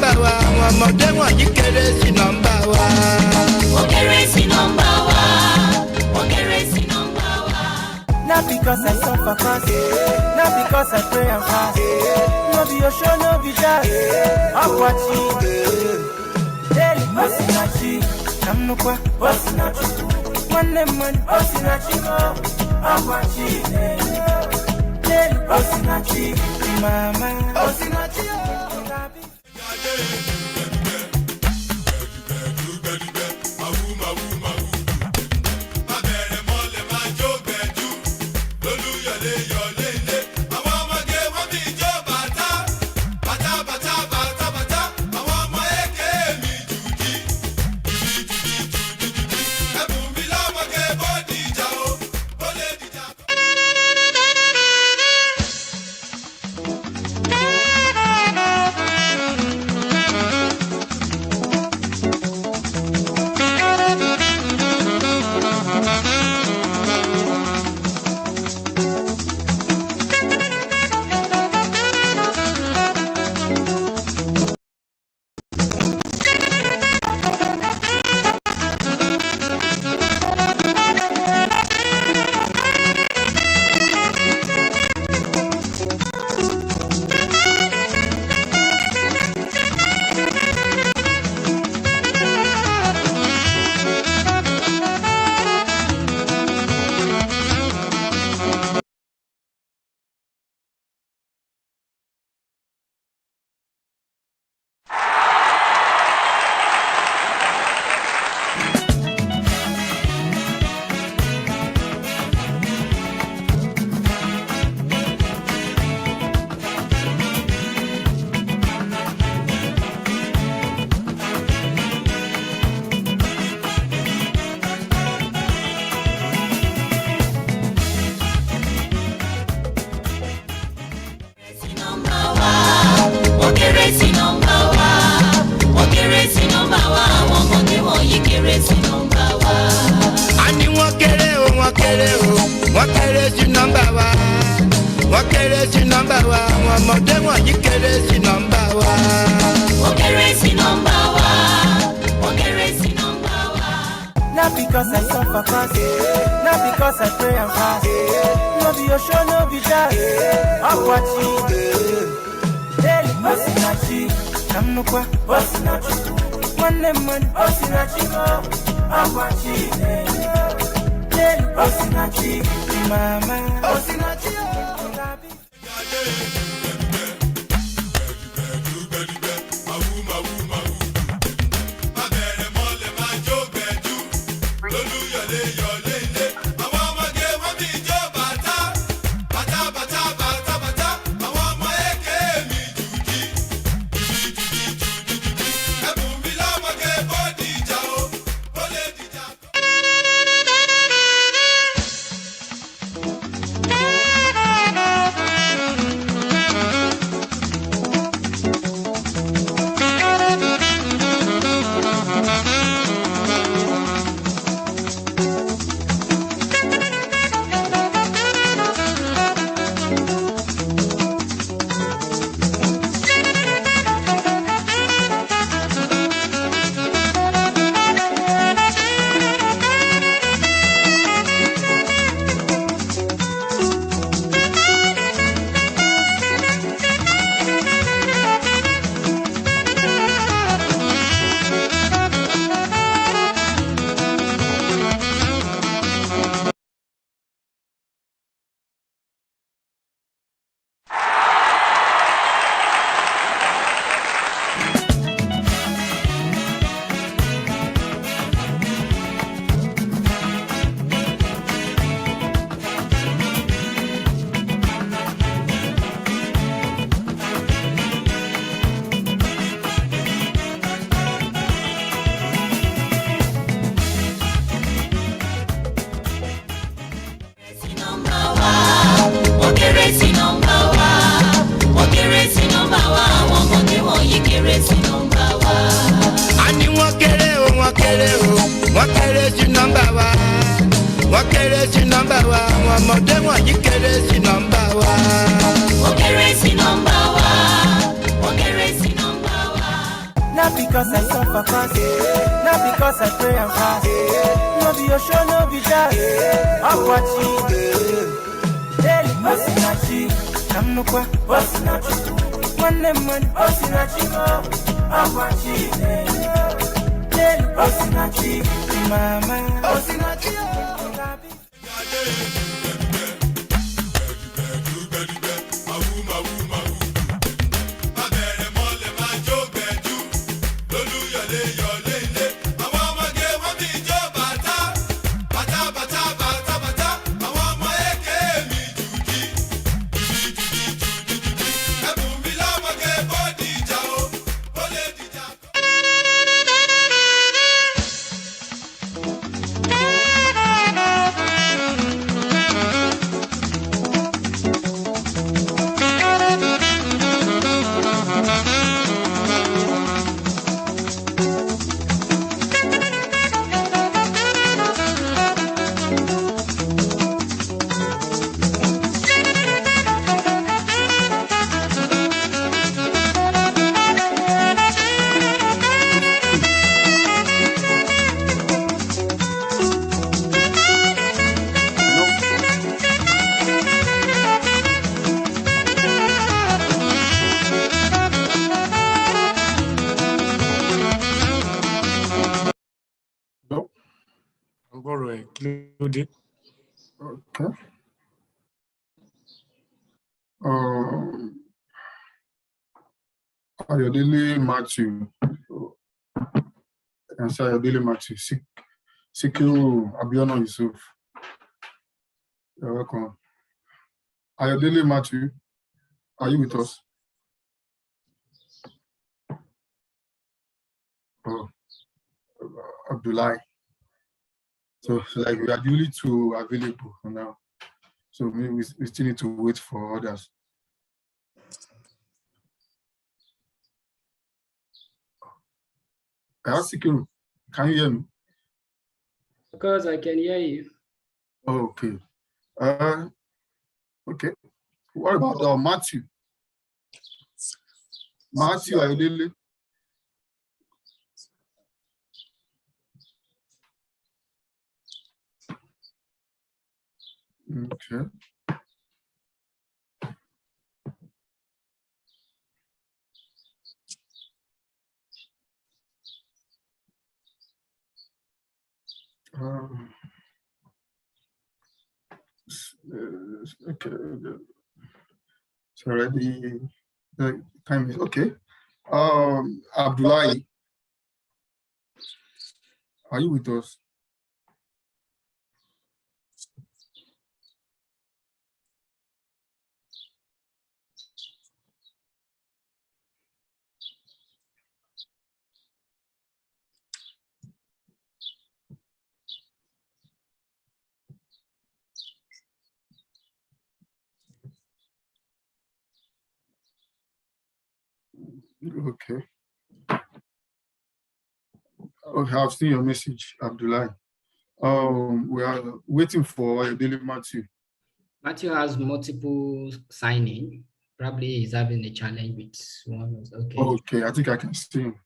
nọ́mbà wa, àwọn ọmọdé wọ̀nyí kéré sí nọ́mbà wa. Wọ́n kéré sí nọ́mbà wa. Wọ́n kéré sí nọ́mbà wa. Not because I suffer fast, not because I pray and fast. No be your show, no be jazz. I'm watching. Daily, Osinachi. I'm no kwa, Osinachi. One money, Osinachi. I'm watching. Daily, Osinachi. Mama, Osinachi. Wọ́n kéré sí nọ́mbà wa. Wọ́n kéré sí nọ́mbà wa. Àwọn ọmọdé wọ̀nyí kéré sí nọ́mbà wa. Wọ́n kéré sí nọ́mbà wa. Wọ́n kéré sí nọ́mbà wa. Not because I suffer fast, not because I pray and fast. No be your show, no be jazz. I'm watching. Daily, Osinachi. I'm no kwa, Osinachi. One money, Osinachi. I'm watching. Daily, Osinachi. Mama, Osinachi. Wọ́n kéré sí nọ́mbà wa. Wọ́n kéré sí nọ́mbà wa. Àwọn ọmọdé wọ̀nyí kéré sí nọ́mbà wa. Wọ́n kéré sí nọ́mbà wa. Wọ́n kéré sí nọ́mbà wa. Not because I suffer fast, not because I pray and fast. No be your show, no be jazz. I'm watching. Hey, Osinachi, Namukwa, Osinachi. One man, Osinachi, I'm watching. Hey, Osinachi, Mama, Osinachi. Included. Okay. Ayodele Matthew. I can say Ayodele Matthew. Sikiru Abiona Yusuf. You're welcome. Ayodele Matthew, are you with us? Oh, Abdullah. So like we are the only two available for now. So maybe we still need to wait for others. Sikiru, can you hear me? Of course, I can hear you. Oh, okay. Okay. What about Matthew? Matthew Ayodele. Okay. Okay. It's already the time is okay. Abdullah, are you with us? Okay. Okay, I've seen your message, Abdullah. We are waiting for Ayodele Matthew. Matthew has multiple signing. Probably he's having a challenge with one. Okay. Okay, I think I can see him.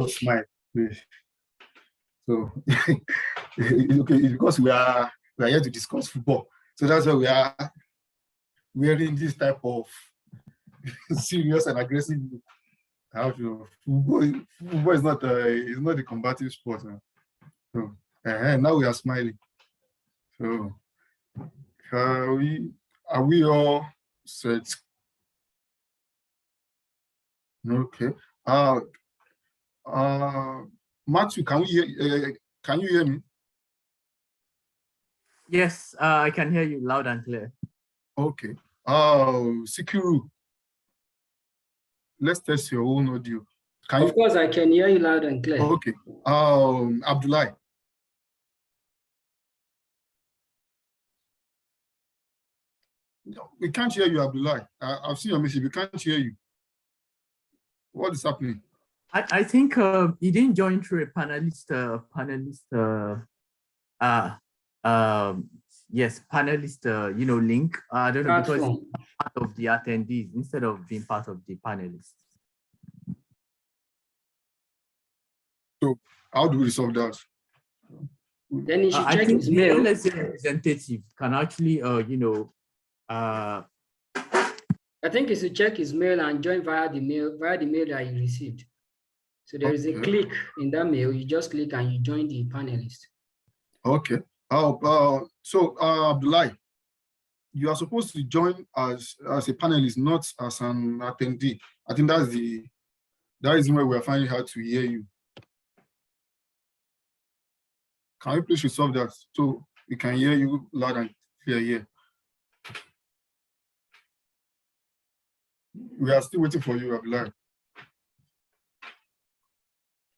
Smile, please. So okay, it's because we are here to discuss football. So that's why we are wearing this type of serious and aggressive look. How to football is not a combative sport. So Now we are smiling. So, are we all set? Okay. Matthew, can you hear me? Yes, I can hear you loud and clear. Okay. Sikiru, let's test your own audio. Of course, I can hear you loud and clear. Okay. Abdullah. No, we can't hear you, Abdullah. I've seen your message. We can't hear you. What is happening? I think he didn't join through a panelist. Yes, panelist. Link. I don't know, because he's part of the attendees instead of being part of the panelists. So how do we resolve that? Then he should I check think his the mail. LSA representative can actually, I think he should check his mail and join via the mail that he received. So there is a click in that mail. You just click and you join the panelist. Okay. So Abdullah, you are supposed to join as a panelist, not as an attendee. I think that's the reason why we are finding it hard to hear you. Can you please resolve that so we can hear you loud and clear here? We are still waiting for you, Abdullah.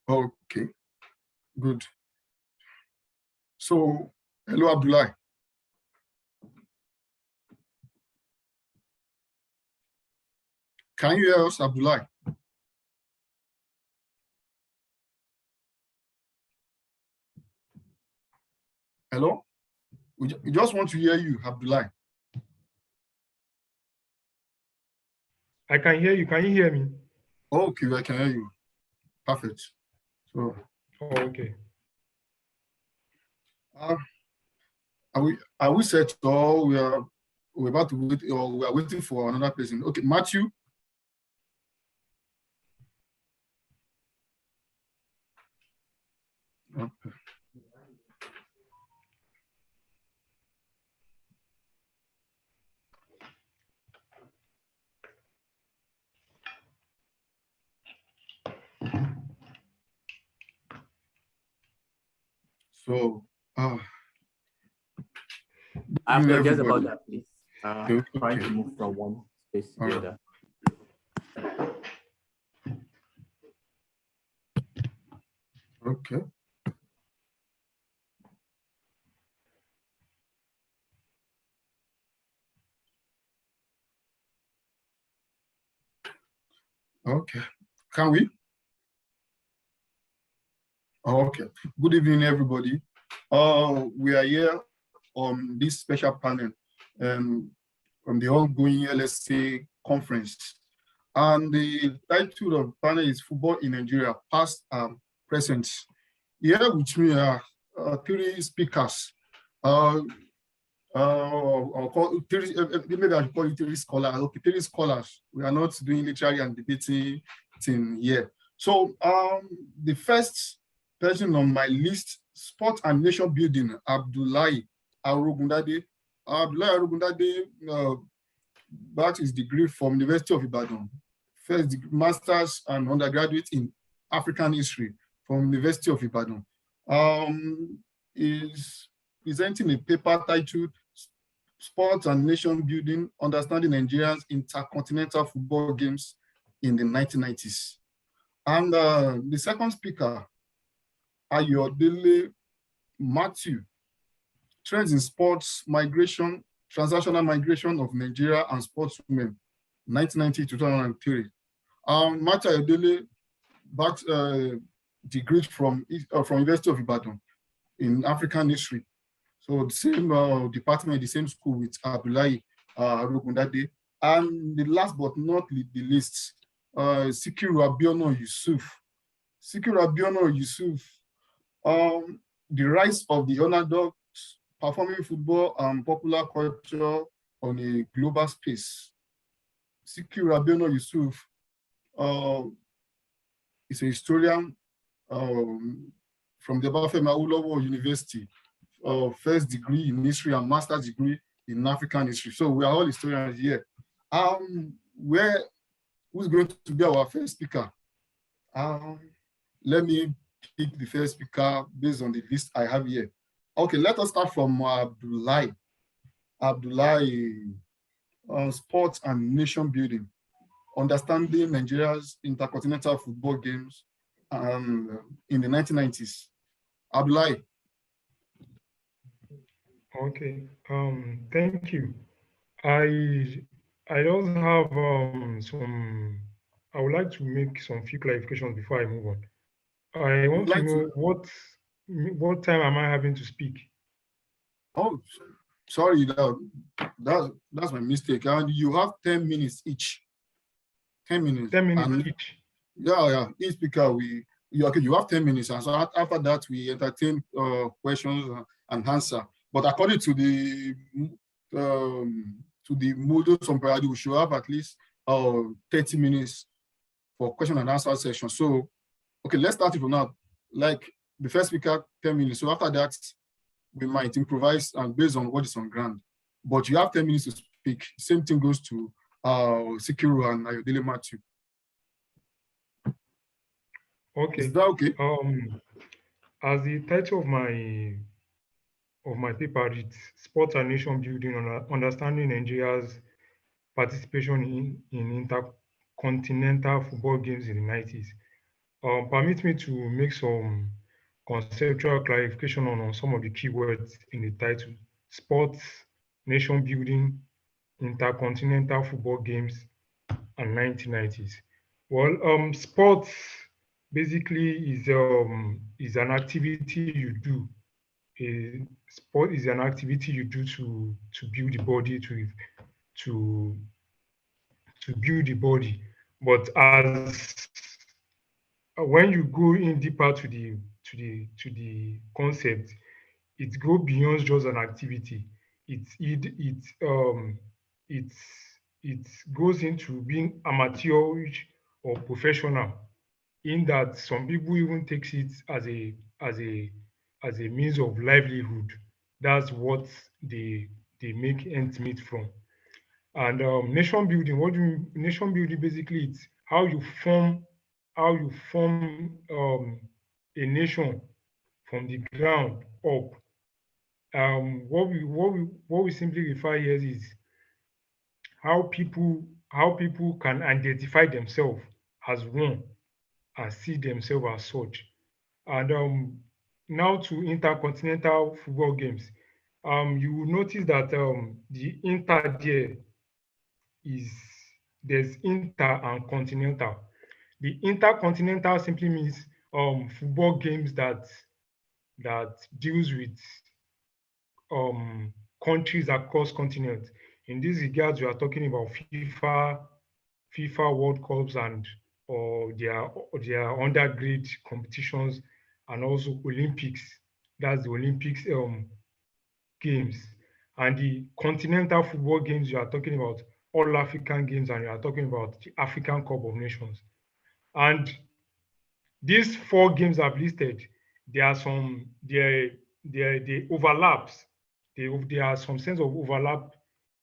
Okay, good. So, hello, Abdullah. Can you hear us, Abdullah? Hello? We just want to hear you, Abdullah. I can hear you. Can you hear me? Okay, I can hear you. Perfect. So. Oh, okay. Are we set, or we're about to wait, or we are waiting for another person? Okay, Matthew. Okay. So, I apologize about that, please. Okay. Trying to move from one space to the other. Okay. Okay. Can we? Okay. Good evening, everybody. We are here on this special panel from the ongoing LSA conference. And the title of the panel is Football in Nigeria, Past and Present. Here with me are three speakers. I'll call three, maybe I should call it three scholars. Okay, three scholars. We are not doing literary and debating thing here. So the first person on my list, Sport and Nation Building, Abdullah Arogundade. Abdullah Arogundade got his degree from the University of Ibadan. First degree, master's and undergraduate in African history from the University of Ibadan. Is presenting a paper titled Sport and Nation Building, Understanding Nigeria's Intercontinental Football Games in the 1990s. And the second speaker, Ayodele Matthew, Trends in Sports Migration, Transnational Migration of Nigeria and Sportswomen, 1990-2003. Matthew Ayodele back degree from University of Ibadan in African history. So the same department, the same school with Abdullah Arogundade. And the last but not the least, Sikiru Abiono Yusuf. Sikiru Abiono Yusuf, the rise of the underdogs, performing football and popular culture on a global space. Sikiru Abiono Yusuf is a historian, from the Obafemi Awolowo University, first degree in history and master's degree in African history. So we are all historians here. Who's going to be our first speaker? Let me pick the first speaker based on the list I have here. Okay, let us start from Abdullahi. Abdullahi, sports and nation building, understanding Nigeria's intercontinental football games in the 1990s. Abdullahi. Okay, thank you. I also have I would like to make some few clarifications before I move on. I want to know what time am I having to speak? Oh, sorry, that's my mistake. And you have 10 minutes each. 10 minutes. 10 minutes each. Yeah. Each speaker you have 10 minutes, and so after that we entertain questions and answer. But according to the modus operandi, we should have at least 30 minutes for question and answer session. So, okay, let's start it from now. Like the first speaker, 10 minutes. So after that, we might improvise and based on what is on ground. But you have 10 minutes to speak. Same thing goes to Sikiru and Ayodele Matthew. Okay. Is that okay? As the title of my paper reads, Sports and Nation Building on Understanding Nigeria's Participation in Intercontinental Football Games in the 90s. Permit me to make some conceptual clarification on some of the keywords in the title: sports, nation building, intercontinental football games, and 1990s. Well, sports basically is an activity you do. A sport is an activity you do to build the body, to build the body. But as when you go in deeper to the concept, it goes beyond just an activity. It goes into being amateurish or professional, in that some people even takes it as a means of livelihood. That's what they make ends meet from. And nation building, what do you mean? Nation building basically it's how you form a nation from the ground up. What we simply refer here is how people can identify themselves as one and see themselves as such. And now to intercontinental football games, you will notice that the inter there is there's inter and continental. The intercontinental simply means football games that deals with countries across continents. In this regard, we are talking about FIFA World Cups and or their undergrade competitions, and also Olympics. That's the Olympics games. And the continental football games, you are talking about all African games, and you are talking about the African Cup of Nations. And these four games I've listed, there are some they overlaps. There are some sense of overlap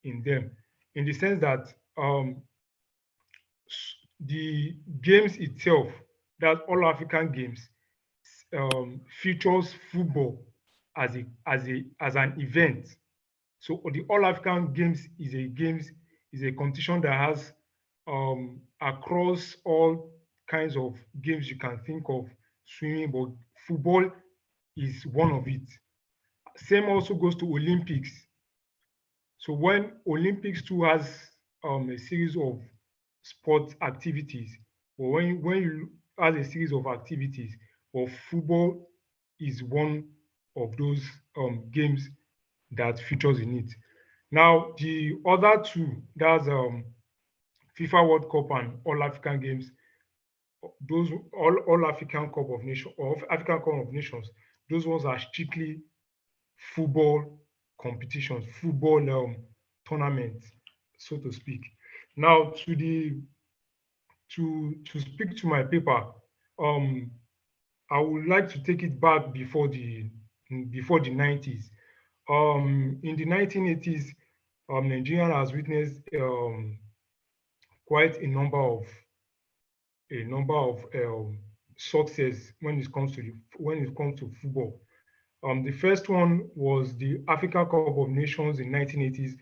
in them, in the sense that the games itself, that all African games, features football as an event. So the All African Games is a competition that has across all kinds of games you can think of, swimming, but football is one of it. Same also goes to Olympics. So when Olympics too has a series of sports activities, but when you have a series of activities, but football is one of those games that features in it. Now, the other two, that's FIFA World Cup and All African Games, those all African Cup of Nations or African Cup of Nations, those ones are strictly football competitions, football tournaments, so to speak. Now, to speak to my paper, I would like to take it back before the 90s. In the 1980s, Nigeria has witnessed quite a number of success when it comes to football. The first one was the African Cup of Nations in 1980s.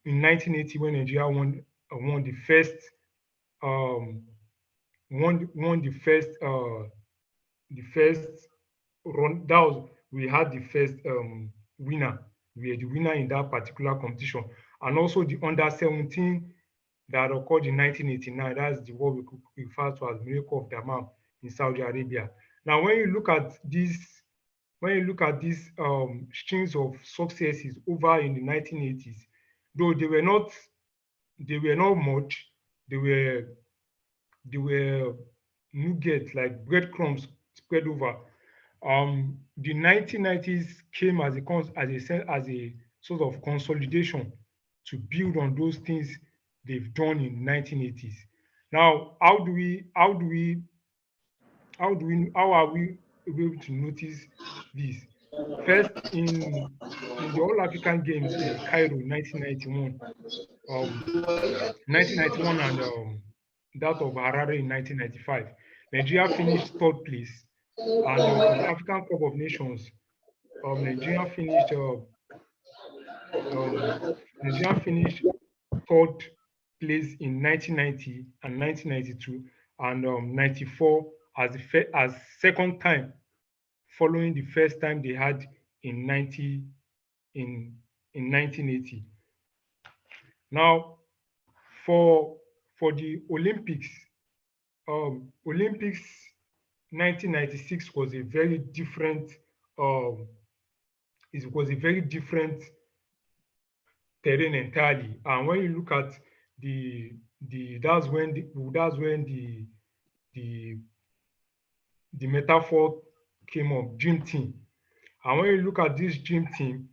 In 1980, when Nigeria won the first um, won the first run. That was we had the first winner. We were the winner in that particular competition, and also the under 17 that occurred in 1989. That's the what we could refer to as Miracle of Dammam in Saudi Arabia. Now, when you look at these strings of successes over in the 1980s, though they were not much, they were they were nuggets like breadcrumbs spread over. The 1990s came as as a sort of consolidation to build on those things they've done in 1980s. Now, how are we able to notice this? First, in the All African Games in Cairo, 1991, 1991 and that of Harare in 1995, Nigeria finished third place, and in the African Cup of Nations, Nigeria finished um, Nigeria finished third place in 1990 and 1992, and 94 as as second time, following the first time they had in 1980. Now, for the Olympics 1996 was a very different um, it was a very different terrain entirely. And when you look at the that's when the the metaphor came up, dream team. And when you look at this dream team,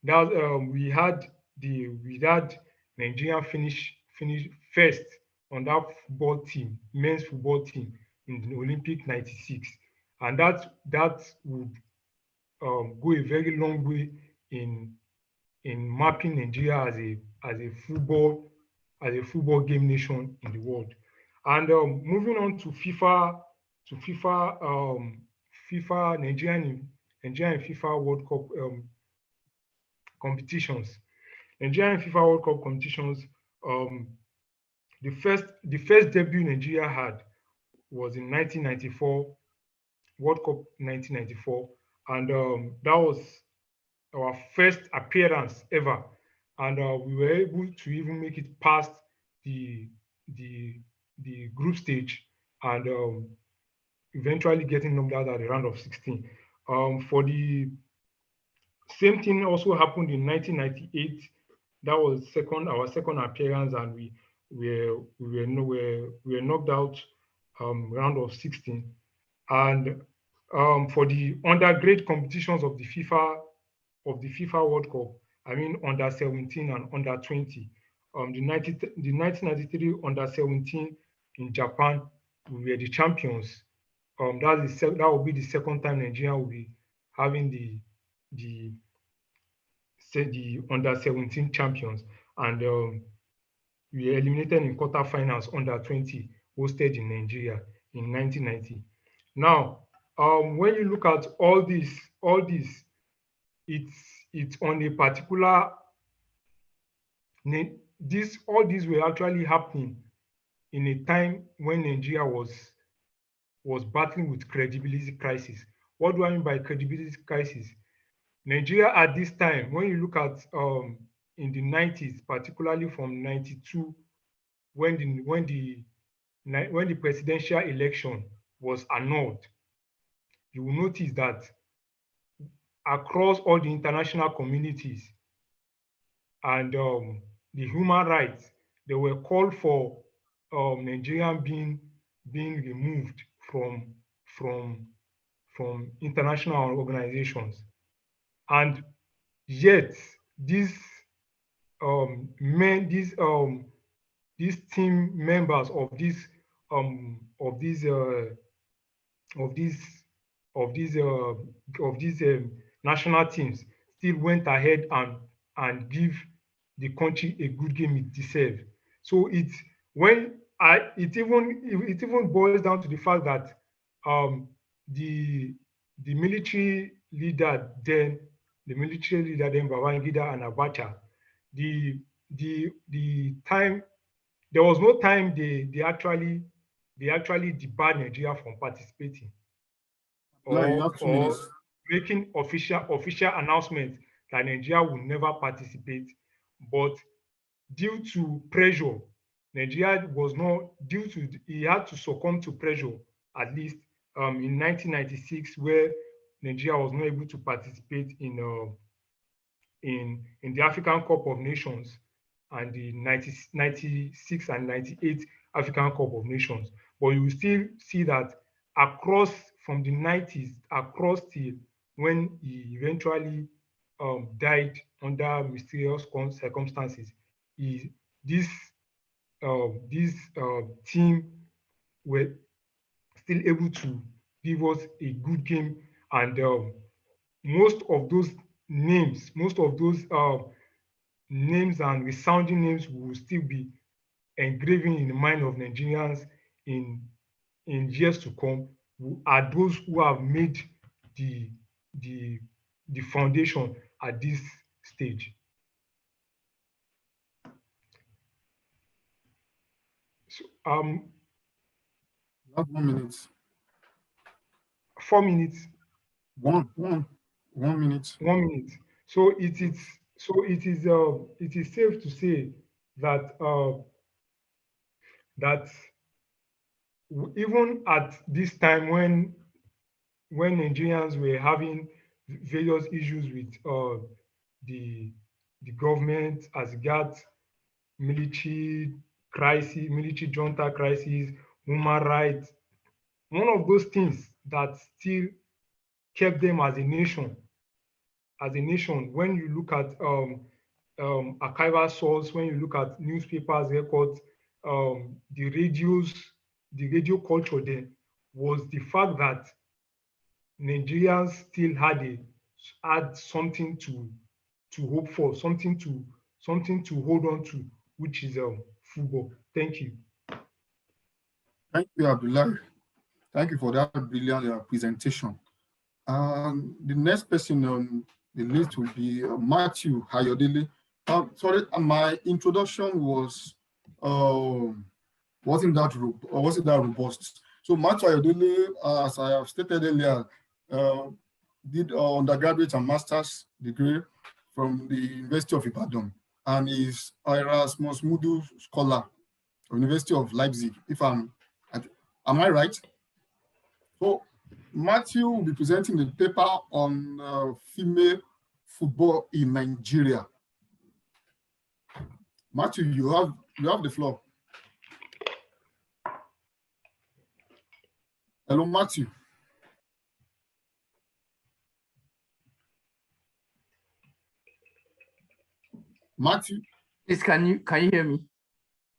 that we had Nigeria finish first on that football team, men's football team in the Olympic 96. And that would go a very long way in mapping Nigeria as a football game nation in the world. And moving on to FIFA Nigerian FIFA World Cup competitions. Nigerian FIFA World Cup competitions. Um, the first debut Nigeria had was in 1994 World Cup 1994, and that was our first appearance ever, and we were able to even make it past the the the group stage, and eventually getting knocked out at the round of 16. For the same thing also happened in 1998. That was our second appearance, and we were knocked out round of 16. And for the undergrade competitions of the FIFA World Cup, I mean under 17 and under 20. The 1993 under 17 in Japan, we were the champions. That will be the second time Nigeria will be having the the under 17 champions, and we were eliminated in quarterfinals under 20, hosted in Nigeria in 1990. Now, when you look at all this, it's on a particular all these were actually happening in a time when Nigeria was battling with credibility crisis. What do I mean by credibility crisis? Nigeria at this time, when you look at in the 90s, particularly from 92, when the presidential election was annulled, you will notice that across all the international communities and the human rights, they were called for Nigeria being removed from international organizations. And yet these these team members of these of these national teams still went ahead and give the country a good game it deserved. So it even boils down to the fact that um, the the military leader then Babangida and Abacha, the the time there was no time they actually debarred Nigeria from participating Now you have 2 minutes. or making official announcements that Nigeria will never participate. But due to pressure, Nigeria was not due to he had to succumb to pressure at least in 1996, where Nigeria was not able to participate in the African Cup of Nations and the 96 and 98 African Cup of Nations. But you will still see that across from the 90s across till when he eventually died under mysterious circumstances, he, this team were still able to give us a good game, and most of those most of those names and resounding names will still be engraving in the mind of Nigerians in years to come, who are those who have made the the the foundation at this stage. So You have 1 minute. 4 minutes, One minute. 1 minute. So it is safe to say that that even at this time when Nigerians were having various issues with the government as regards military crisis, military junta crisis, human rights, one of those things that still kept them as a nation, when you look at archival source, when you look at newspapers, records, the radio culture then was the fact that Nigerians still had something to hope for, something to hold on to, which is football. Thank you. Thank you, Abdullah. Thank you for that brilliant presentation. The next person on the list will be Matthew Hayodele. Sorry, my introduction wasn't that robust. So Matthew Hayodele, as I have stated earlier, did undergraduate and master's degree from the University of Ibadan, and is Erasmus Moodle Scholar of University of Leipzig. Am I right? So Matthew will be presenting the paper on female football in Nigeria. Matthew, you have the floor. Hello, Matthew. Matthew. Please, can you hear me?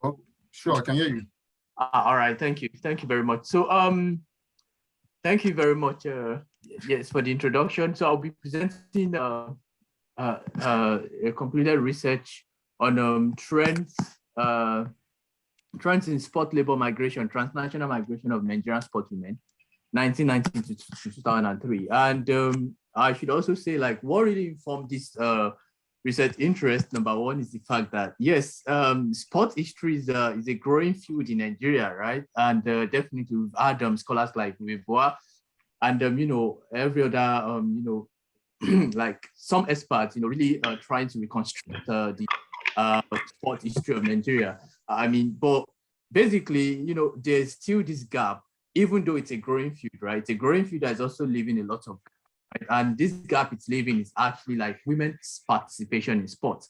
Oh, sure, I can hear you. All right, thank you very much. So thank you very much, yes, for the introduction. So I'll be presenting a completed research on trends in sport labor migration, transnational migration of Nigerian sport women, 1990 to 2003. And I should also say, like, what really informed this research interest, number one, is the fact that, yes, sport history is a growing field in Nigeria, right? And definitely we've had scholars like Weboa and, every other, like some experts, really trying to reconstruct the sport history of Nigeria. I mean, but basically, there's still this gap, even though it's a growing field, right? It's a growing field that is also leaving a lot of, right? And this gap it's leaving is actually like women's participation in sports.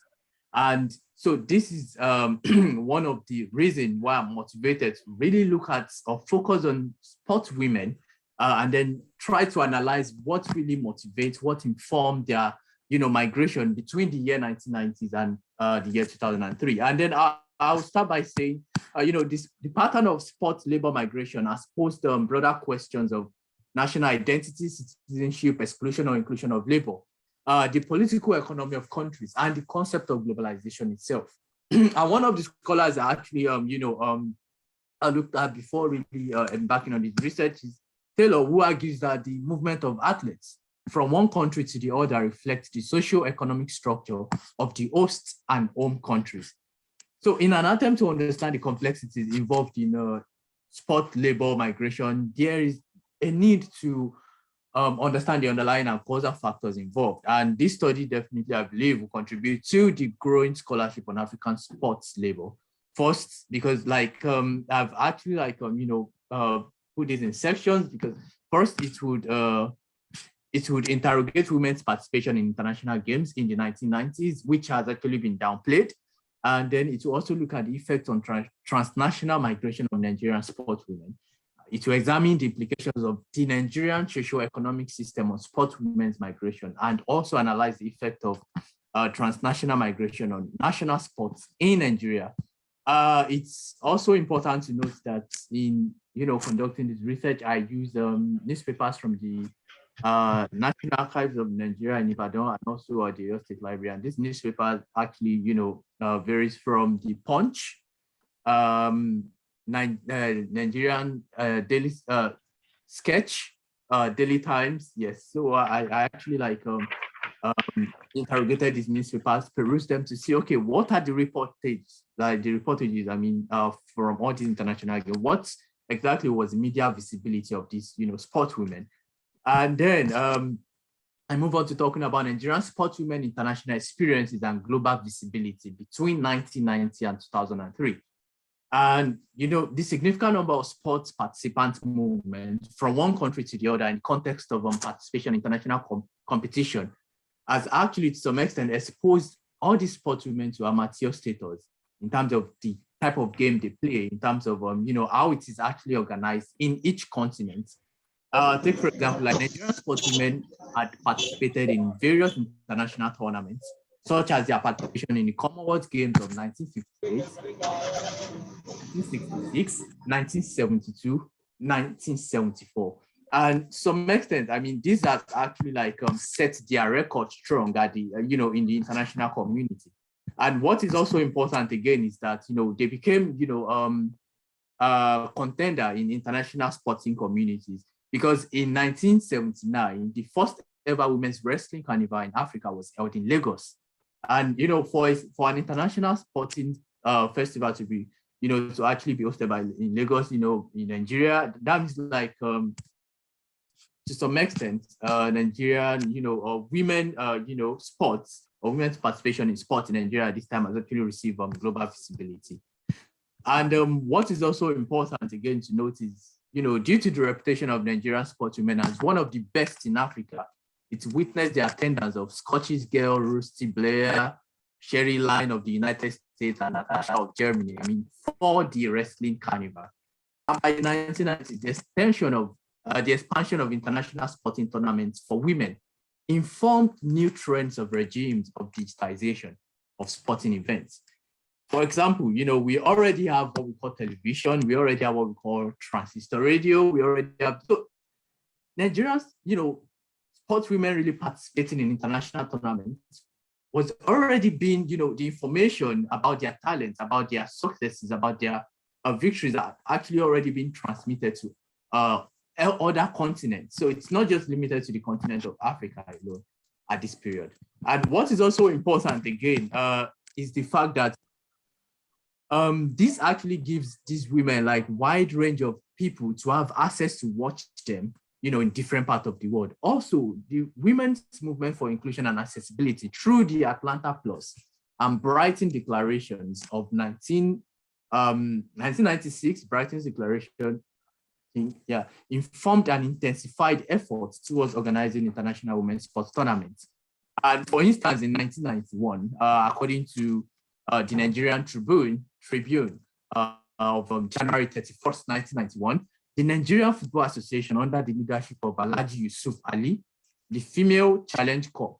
And so this is one of the reasons why I'm motivated to really look at or focus on sports women and then try to analyze what really motivates, what informed their migration between the year 1990s and the year 2003. And then I'll start by saying, the pattern of sport labor migration has posed broader questions of national identity, citizenship, exclusion or inclusion of labor, the political economy of countries, and the concept of globalization itself. And one of the scholars I actually, I looked at before really embarking on this research is Taylor, who argues that the movement of athletes from one country to the other reflects the socio-economic structure of the host and home countries. So in an attempt to understand the complexities involved in sport labor migration, there is a need to understand the underlying and causal factors involved. And this study definitely, I believe, will contribute to the growing scholarship on African sports labor. First, because like I've actually put this in sections, because first it would interrogate women's participation in international games in the 1990s, which has actually been downplayed. And then it will also look at the effect on transnational migration of Nigerian sport women. It will examine the implications of the Nigerian socio-economic system on sport women's migration, and also analyze the effect of transnational migration on national sports in Nigeria. It's also important to note that in conducting this research, I used newspapers from the National Archives of Nigeria in Ibadan and also the Oyo State Library. And this newspaper actually, varies from the Punch, Nigerian Daily Sketch, Daily Times. Yes, so I actually interrogated these newspapers, perused them to see, okay, what are the reportages? From all these international games, what exactly was the media visibility of these, sport women? And then I move on to talking about Nigerian sport women international experiences and global visibility between 1990 and 2003. And, the significant number of sports participant movement from one country to the other in context of participation in international competition has actually, to some extent, exposed all these sports women to amateur status in terms of the type of game they play, in terms of, how it is actually organized in each continent. Take, for example, like Nigerian sportswomen had participated in various international tournaments, such as their participation in the Commonwealth Games of 1958, 1966, 1972, 1974. And to some extent, these have actually set their record strong at the, in the international community. And what is also important again is that, they became, contender in international sporting communities. Because in 1979, the first ever women's wrestling carnival in Africa was held in Lagos. And, for an international sporting festival to be, to actually be hosted in Lagos, in Nigeria, that means to some extent, Nigerian, women, sports or women's participation in sports in Nigeria at this time has actually received global visibility. And what is also important again to note is, due to the reputation of Nigerian sportswomen as one of the best in Africa, it's witnessed the attendance of Scottish girl Rusty Blair, Sherry Line of the United States, and Natasha of Germany, for the wrestling carnival. And by the 1990s, the expansion of international sporting tournaments for women informed new trends of regimes of digitization of sporting events. For example, we already have what we call television, we already have what we call transistor radio, we already have, so Nigerians, sports women really participating in international tournaments was already being, the information about their talents, about their successes, about their victories are actually already being transmitted to other continents. So it's not just limited to the continent of Africa alone at this period. And what is also important again is the fact that this actually gives these women wide range of people to have access to watch them, in different parts of the world. Also, the women's movement for inclusion and accessibility through the Atlanta Plus and Brighton Declarations of 1996, Brighton's Declaration, informed and intensified efforts towards organizing international women's sports tournaments. And for instance, in 1991, according to the Nigerian Tribune of January 31st, 1991, the Nigerian Football Association, under the leadership of Alhaji Yusuf Ali, the Female Challenge Corps,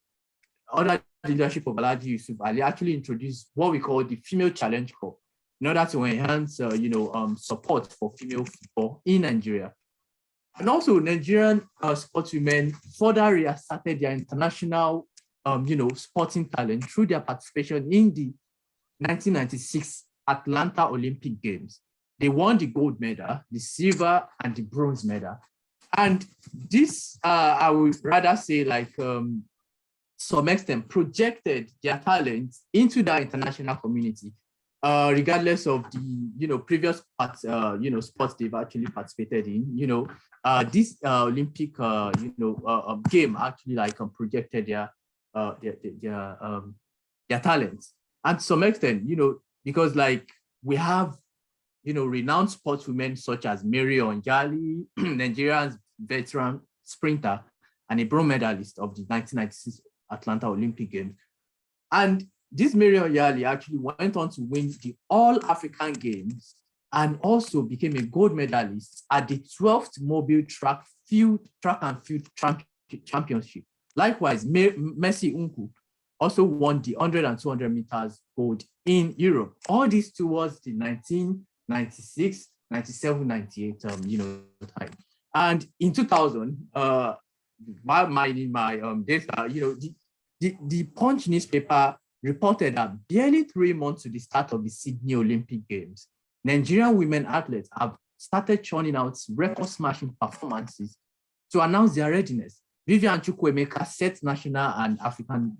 under the leadership of Alhaji Yusuf Ali, actually introduced what we call the Female Challenge Corps in order to enhance, support for female football in Nigeria. And also Nigerian sportswomen further reasserted their international, sporting talent through their participation in the 1996 Atlanta Olympic Games. They won the gold medal, the silver, and the bronze medal. And this, I would rather say, like, some extent, projected their talents into the international community, regardless of the, previous parts, sports they've actually participated in. This Olympic, game actually like projected their talents. And to some extent, because like we have, renowned sportswomen such as Mary Onjali, Nigeria's veteran sprinter and a bronze medalist of the 1996 Atlanta Olympic Games. And this Mary Onjali actually went on to win the All-African Games and also became a gold medalist at the 12th Mobile Track and Field Championship. Likewise, Mercy Unku also won the 100 and 200 meters gold in Europe. All this towards the 1996, 97, 98 time. And in 2000, my data, the Punch newspaper reported that barely 3 months to the start of the Sydney Olympic Games, Nigerian women athletes have started churning out record-smashing performances to announce their readiness. Vivian Chukwuemeka set national and African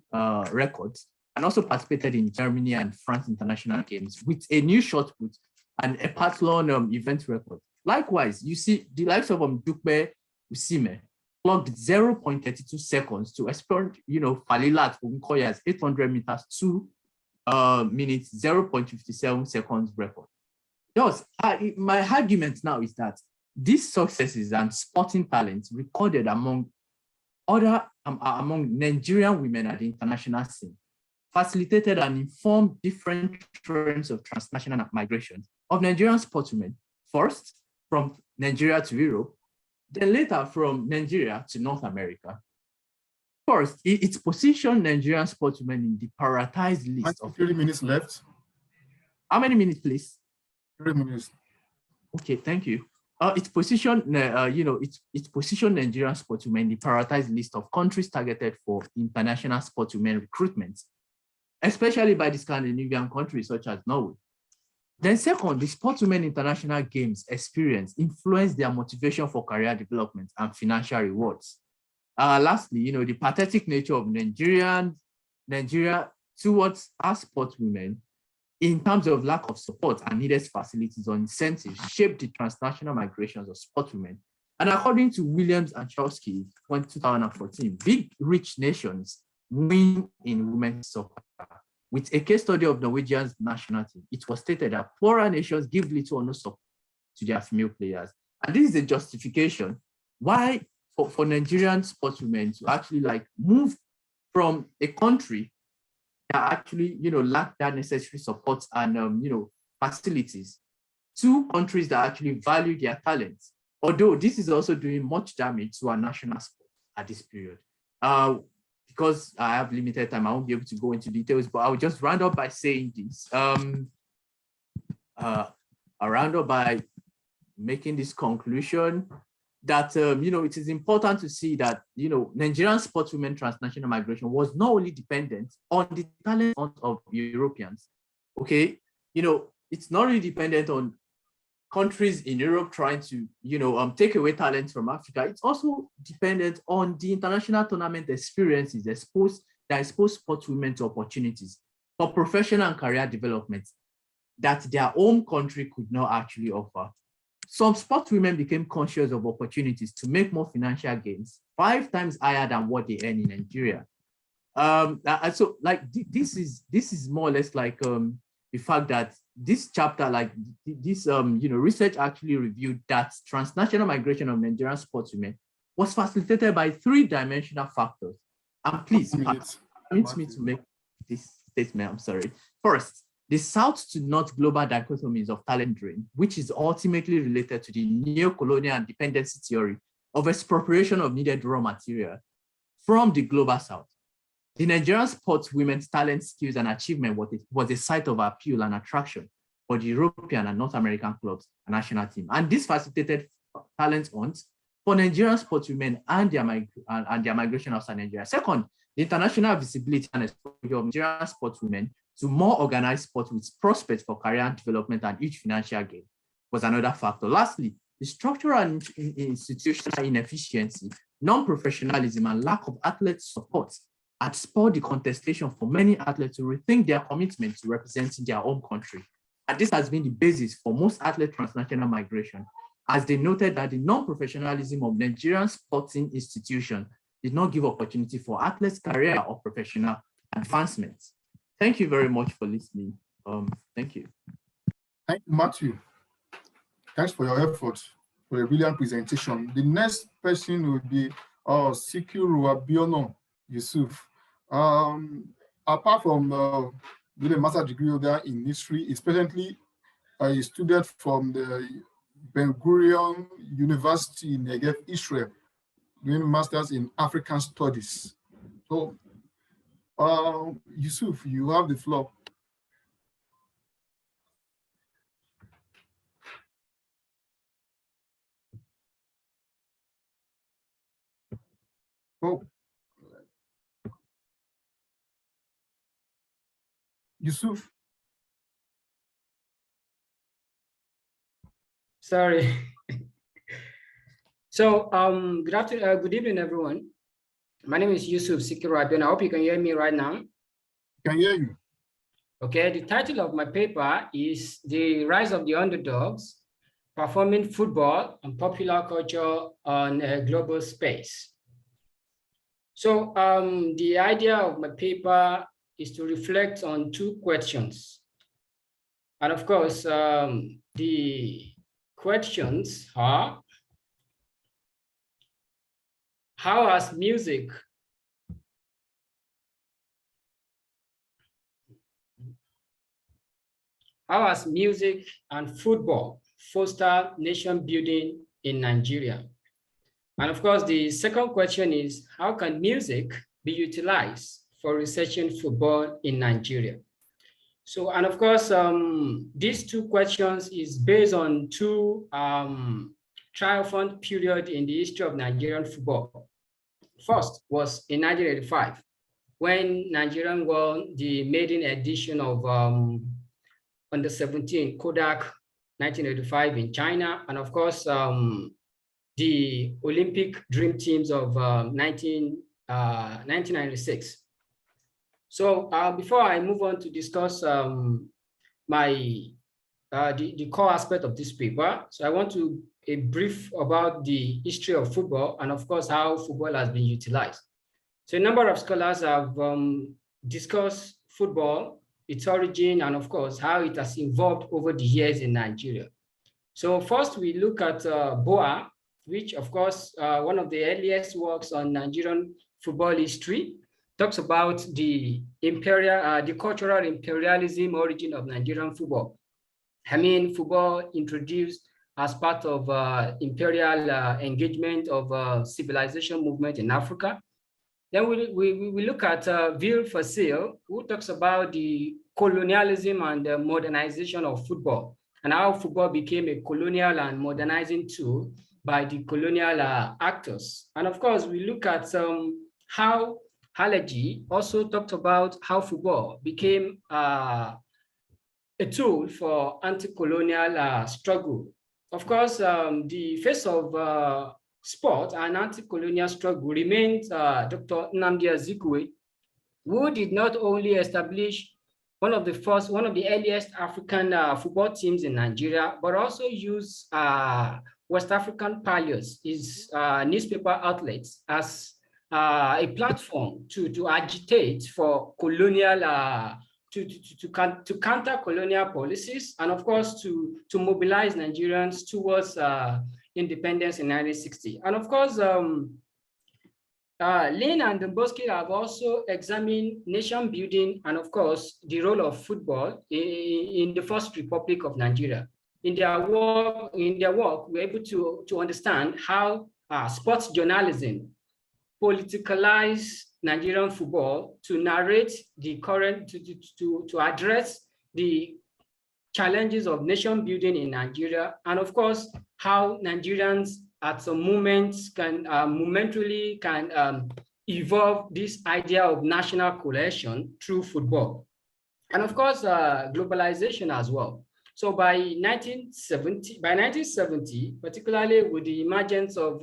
records and also participated in Germany and France international games with a new shot put and a pentathlon event record. Likewise, you see the likes of Dukbe Usime clocked 0.32 seconds to expert, Falilat Ogunkoya's 800 meters 2 minutes, 0.57 seconds record. Thus, my argument now is that these successes and sporting talents recorded among Nigerian women at the international scene facilitated and informed different trends of transnational migration of Nigerian sportswomen, first from Nigeria to Europe, then later from Nigeria to North America. First, it's positioned Nigerian sportswomen in the prioritized list of 30 minutes left. How many minutes, please? 3 minutes. Okay, thank you. It's positioned, it's positioned Nigerian sportswomen in the prioritized list of countries targeted for international sportswomen recruitment, especially by the Scandinavian countries such as Norway. Then second, the Sportswomen International Games experience influenced their motivation for career development and financial rewards. Lastly, the pathetic nature of Nigeria towards our sportswomen in terms of lack of support and needed facilities or incentives shaped the transnational migrations of sportswomen. And according to Williams and Chowsky, 2014, big rich nations win in women's soccer. With a case study of Norwegian's national team, it was stated that poorer nations give little or no support to their female players. And this is a justification why for Nigerian sportswomen to actually move from a country that actually, lack that necessary support and, facilities to countries that actually value their talents. Although this is also doing much damage to our national sport at this period. Because I have limited time, I won't be able to go into details, but I'll just round up by saying this. I'll round up by making this conclusion that, it is important to see that, Nigerian sportswomen transnational migration was not only dependent on the talent of Europeans, okay? It's not really dependent on countries in Europe trying to, take away talent from Africa. It's also dependent on the international tournament experiences that expose sportswomen to opportunities for professional and career development that their own country could not actually offer. Some sportswomen became conscious of opportunities to make more financial gains, 5 times higher than what they earn in Nigeria. So this is more or less the fact that this chapter, research actually reviewed that transnational migration of Nigerian sportswomen was facilitated by 3-dimensional factors. And please, permit me to make this statement, I'm sorry. First, the South to North global dichotomies of talent drain, which is ultimately related to the neo-colonial and dependency theory of expropriation of needed raw material from the global South. The Nigerian sports women's talent, skills, and achievement was a site of appeal and attraction for the European and North American clubs and national team. And this facilitated talent hunts for Nigerian sportswomen and their migration outside Nigeria. Second, the international visibility and exposure of Nigerian sportswomen to more organized sports with prospects for career development and huge financial gain was another factor. Lastly, the structural and institutional inefficiency, non-professionalism, and lack of athlete support had spurred the contestation for many athletes to rethink their commitment to representing their home country. And this has been the basis for most athlete transnational migration, as they noted that the non-professionalism of Nigerian sporting institutions did not give opportunity for athletes' career or professional advancement. Thank you very much for listening. Thank you. Thank you, Matthew. Thanks for your efforts, for a brilliant presentation. The next person will be Sikiru Abiono Yusuf. Apart from doing a master's degree holder in history, is presently a student from the Ben Gurion University in Negev, Israel, doing masters in African studies. So, Yusuf, you have the floor. Oh, Yusuf. Sorry. So, good evening, everyone. My name is Yusuf Sikiru Abiono. I hope you can hear me right now. Can hear you. Okay, the title of my paper is The Rise of the Underdogs, Performing Football and Popular Culture on a Global Space. So the idea of my paper is to reflect on two questions. And of course, the questions are, how has music and football foster nation building in Nigeria? And of course, the second question is, how can music be utilized for researching football in Nigeria? So, and of course, these two questions is based on two triumphant periods in the history of Nigerian football. First was in 1985, when Nigeria won the maiden edition of Under 17 Kodak 1985 in China, and of course, the Olympic dream teams of 1996. So before I move on to discuss the core aspect of this paper, so I want to a brief about the history of football and of course how football has been utilized. So a number of scholars have discussed football, its origin, and of course how it has evolved over the years in Nigeria. So first we look at Boa, which of course one of the earliest works on Nigerian football history, talks about the cultural imperialism origin of Nigerian football. I mean, football introduced as part of imperial engagement of civilization movement in Africa. Then we look at Ville Facile, who talks about the colonialism and the modernization of football, and how football became a colonial and modernizing tool by the colonial actors. And of course, we look at how Halaji also talked about how football became a tool for anti-colonial struggle. Of course, the face of sport and anti-colonial struggle remains Dr. Nnamdi Azikiwe, who did not only establish one of the earliest African football teams in Nigeria, but also used West African pallios, his newspaper outlets, as a platform to agitate for colonial, to counter colonial policies, and of course to mobilize Nigerians towards independence in 1960. And of course, Lin and Domboski have also examined nation building and of course the role of football in the First Republic of Nigeria. In their work, we're able to understand how sports journalism politicalized Nigerian football to narrate the current, to address the challenges of nation building in Nigeria, and of course, how Nigerians at some moments can momentarily evolve this idea of national cohesion through football. And of course, globalization as well. So by 1970, particularly with the emergence of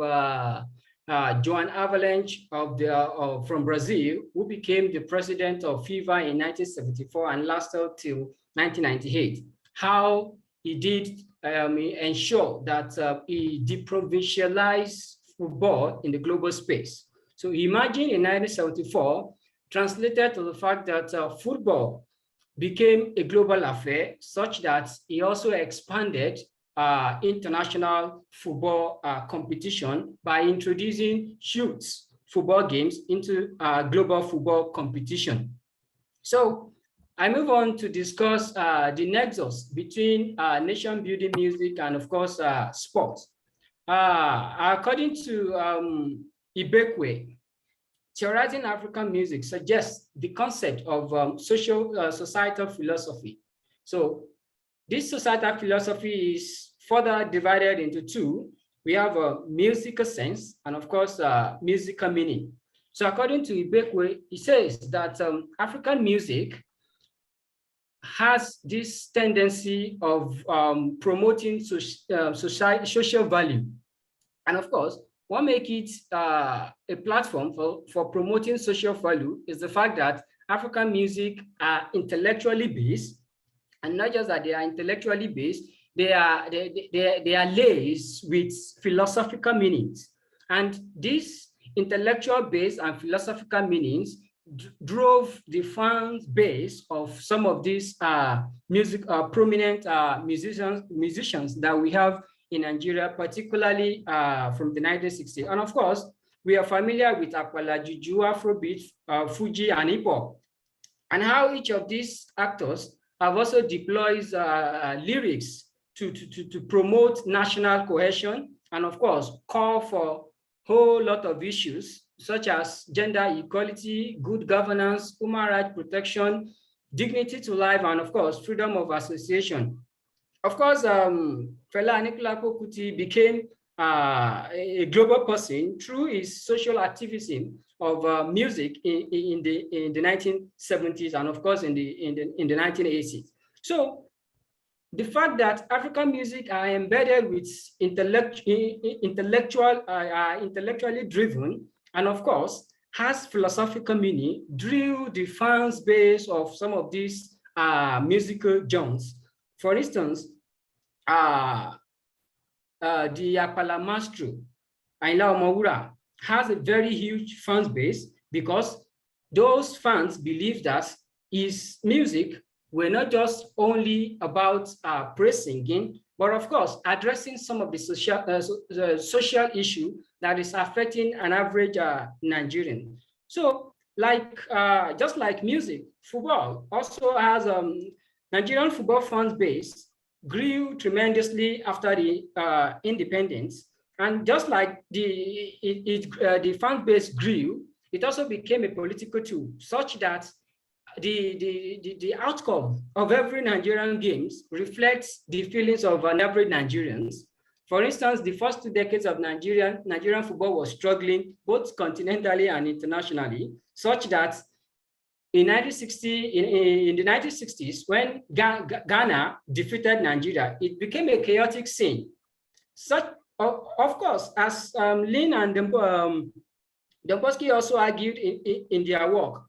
Joan Avalanche from Brazil, who became the president of FIFA in 1974 and lasted till 1998, how he did ensure that he deprovincialized football in the global space. So imagine in 1974, translated to the fact that football became a global affair, such that he also expanded international football competition by introducing youth football games into global football competition. So I move on to discuss the nexus between nation building music and of course sports. According to Ibekwe, theorizing African music suggests the concept of societal philosophy. So this societal philosophy is further divided into two. We have a musical sense and of course musical meaning. So according to Ibekwe, he says that African music has this tendency of promoting social value. And of course, what makes it a platform for promoting social value is the fact that African music are intellectually based, and not just that they are intellectually based, they are laced with philosophical meanings. And these intellectual base and philosophical meanings drove the fan base of some of these prominent musicians that we have in Nigeria, particularly from the 1960s. And of course, we are familiar with Akwala, Juju, Afrobeat, Fuji, and hip hop, and how each of these actors have also deployed lyrics to promote national cohesion, and of course, call for a whole lot of issues such as gender equality, good governance, human rights protection, dignity to life, and of course, freedom of association. Of course, Fela Anikulapo Kuti became a global person through his social activism of music in the 1970s and of course in the 1980s. So the fact that African music are embedded with intellectually driven, and of course has philosophical meaning, drew the fans base of some of these musical genres. For instance, the Apala Maestro, Ayinla Omowura, has a very huge fan base because those fans believe that his music were not just only about praise singing, but of course addressing some of the social issue that is affecting an average Nigerian. So, just like music, football also has Nigerian football fans base grew tremendously after the independence, and just like the fan base grew, it also became a political tool, such that the outcome of every Nigerian games reflects the feelings of an average Nigerians. For instance, the first 2 decades of Nigerian football was struggling both continentally and internationally, such that in the 1960s, when Ghana defeated Nigeria, it became a chaotic scene. Such, of course, as Lin and Domboski also argued in their work,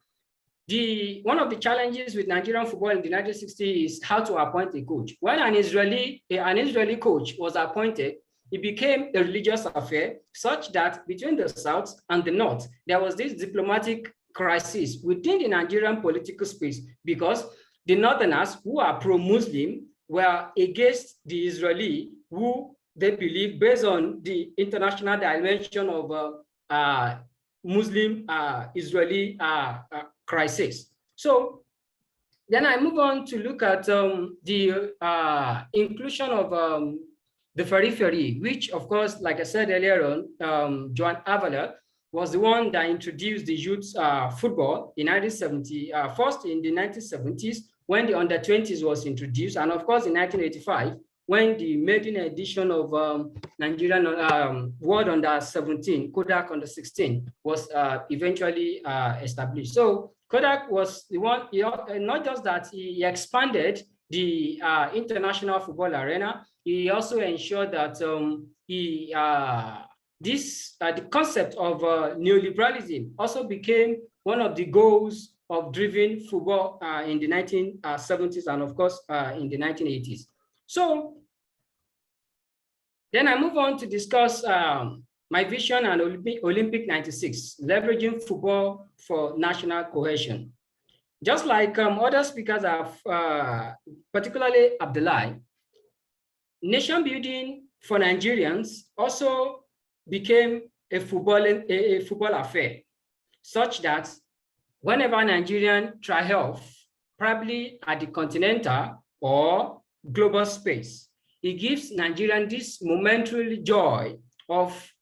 one of the challenges with Nigerian football in the 1960s is how to appoint a coach. When an Israeli coach was appointed, it became a religious affair, such that between the South and the North, there was this diplomatic crisis within the Nigerian political space, because the Northerners, who are pro-Muslim, were against the Israeli, who they believe, based on the international dimension of Muslim-Israeli crisis. So then I move on to look at the inclusion of the periphery, which of course, like I said earlier on, Joan Avalanche was the one that introduced the youth football in 1970, first in the 1970s when the under-20s was introduced, and of course in 1985 when the maiden edition of Nigerian World Under-17, Kodak Under-16, was eventually established. So Kodak was the one, not just that he expanded the international football arena, he also ensured that the concept of neoliberalism also became one of the goals of driving football in the 1970s and of course in the 1980s. So then I move on to discuss my vision and Olympic 96, leveraging football for national cohesion. Just like other speakers have, particularly Abdullahi, nation building for Nigerians also became a football affair, such that whenever Nigerian triumph, probably at the continental or global space, it gives Nigerian this momentary joy of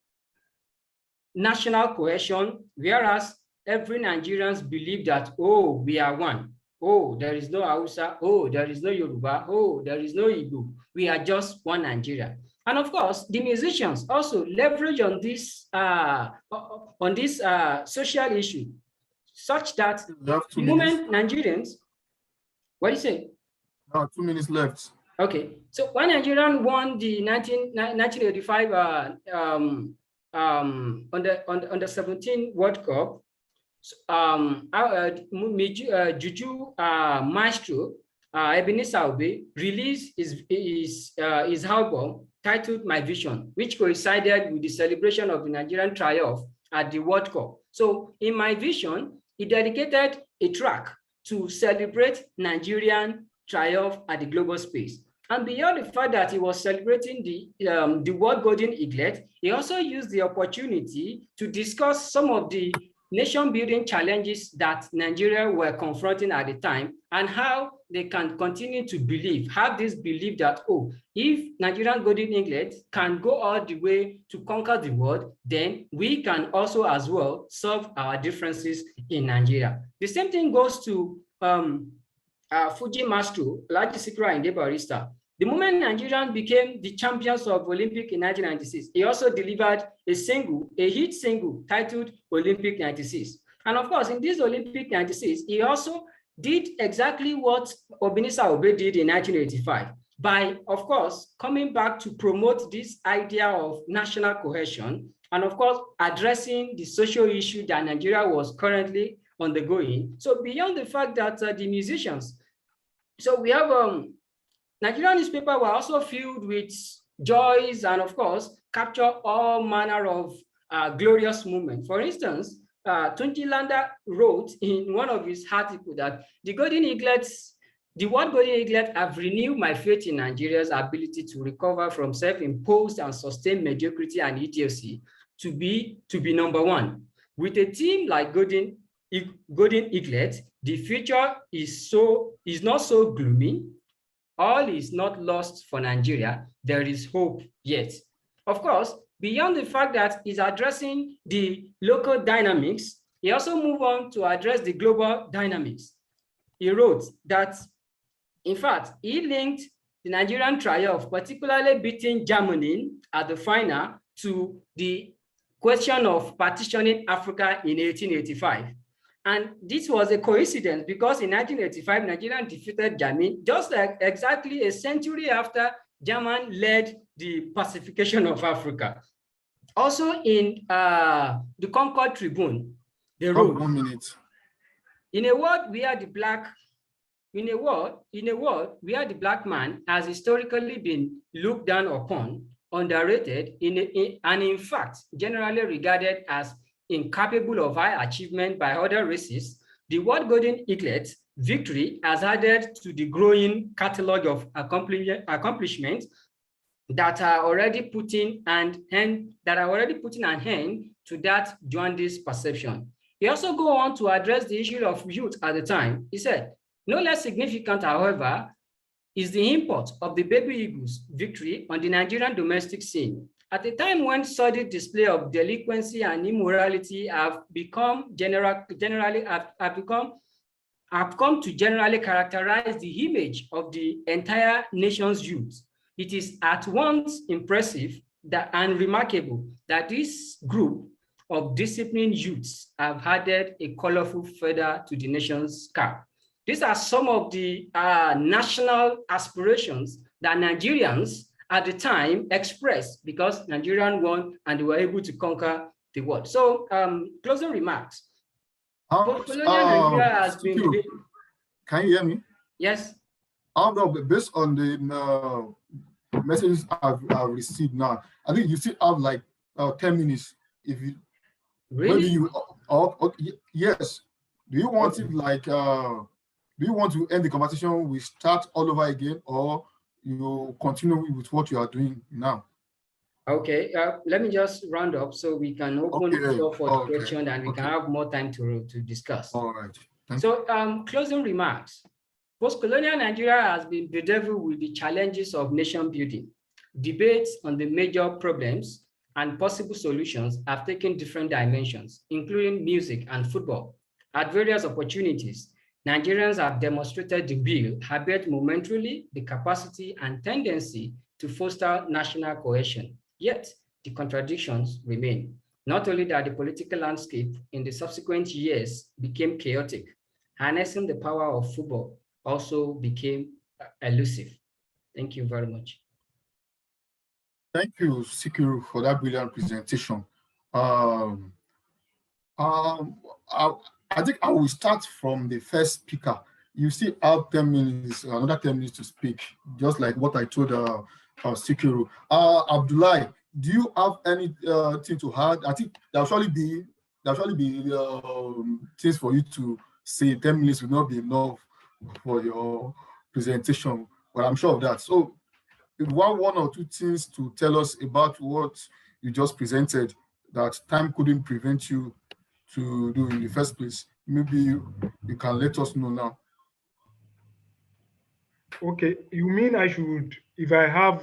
national cohesion, whereas every Nigerians believe that, oh, we are one. Oh, there is no Hausa. Oh, there is no Yoruba. Oh, there is no Igbo. We are just one Nigeria. And of course, the musicians also leverage on this social issue, such that the moment Nigerians, what do you say? 2 minutes left. Okay, so when Nigerian won the 1985 on the 17 World Cup, Juju Maestro Ebenezer Obey released his album titled My Vision, which coincided with the celebration of the Nigerian triumph at the World Cup. So in My Vision, he dedicated a track to celebrate Nigerian triumph at the global space. And beyond the fact that he was celebrating the World Golden Eaglet, he also used the opportunity to discuss some of the nation-building challenges that Nigeria were confronting at the time and how they can continue to have this belief that, oh, if Nigerian Golden Eaglet can go all the way to conquer the world, then we can also as well solve our differences in Nigeria. The same thing goes to Fuji Maestro, Alhaji Sikiru Ayinde Barrister. The moment Nigerians became the champions of Olympic in 1996, he also delivered a hit single titled Olympic 96. And of course, in this Olympic 96, he also did exactly what Ebenezer Obey did in 1985 by, of course, coming back to promote this idea of national cohesion and, of course, addressing the social issue that Nigeria was currently undergoing. So beyond the fact that the musicians, so we have Nigerian newspapers were also filled with joys and, of course, capture all manner of glorious moments. For instance, Tunji Landa wrote in one of his articles that the World Golden Eaglet have renewed my faith in Nigeria's ability to recover from self-imposed and sustained mediocrity and idiocy to be number one. With a team like Golden Eaglet, the future is not so gloomy. All is not lost for Nigeria. There is hope yet. Of course, beyond the fact that he's addressing the local dynamics, he also moved on to address the global dynamics. He wrote that, in fact, he linked the Nigerian triumph, particularly beating Germany at the final, to the question of partitioning Africa in 1885. And this was a coincidence because in 1985, Nigeria defeated Germany just like exactly a century after Germany led the pacification of Africa. Also in the Concord Tribune, they wrote, 1 minute. In a world where the black man has historically been looked down upon, underrated, and in fact generally regarded as incapable of high achievement by other races, the World Golden Eaglet victory has added to the growing catalogue of accomplishments that are already putting an end to that jaundice perception. He also go on to address the issue of youth at the time. He said, no less significant, however, is the import of the Baby Eagles victory on the Nigerian domestic scene. At a time when sordid display of delinquency and immorality have come to generally characterize the image of the entire nation's youth. It is at once impressive and remarkable that this group of disciplined youths have added a colorful feather to the nation's cap. These are some of the national aspirations that Nigerians at the time expressed because Nigerian won and they were able to conquer the world. So closing remarks. Post-colonial Nigeria has been... Can you hear me? Yes. Based on the messages I've received now, I think you still have like 10 minutes. If you really, maybe you yes. Do you want it like do you want to end the conversation? We start all over again, or you continue with what you are doing now? Okay, let me just round up so we can open the floor for question and we can have more time to discuss. All right. So closing remarks. Post-colonial Nigeria has been bedeviled with the challenges of nation building. Debates on the major problems and possible solutions have taken different dimensions, including music and football. At various opportunities, Nigerians have demonstrated the will, albeit momentarily, the capacity and tendency to foster national cohesion. Yet, the contradictions remain. Not only that the political landscape in the subsequent years became chaotic, harnessing the power of football also became elusive. Thank you very much. Thank you, Sikiru, for that brilliant presentation. I think I will start from the first speaker. You still have 10 minutes, another 10 minutes to speak, just like what I told Sikiru. Abdullah, do you have anything to add? I think there'll surely be things for you to say. 10 minutes will not be enough for your presentation, but I'm sure of that. So if you want one or two things to tell us about what you just presented that time couldn't prevent you to do in the first place, maybe you can let us know now. Okay, you mean I should, if I have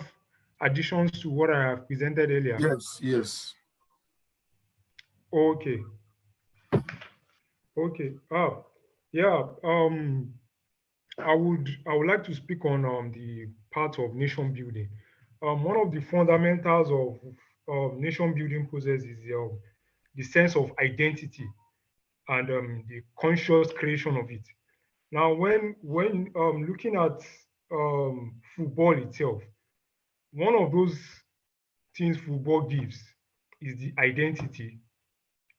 additions to what I have presented earlier? Yes. Okay. Yeah. I would like to speak on the part of nation building. One of the fundamentals of nation building process is the sense of identity and the conscious creation of it. Now, when looking at football itself, one of those things football gives is the identity,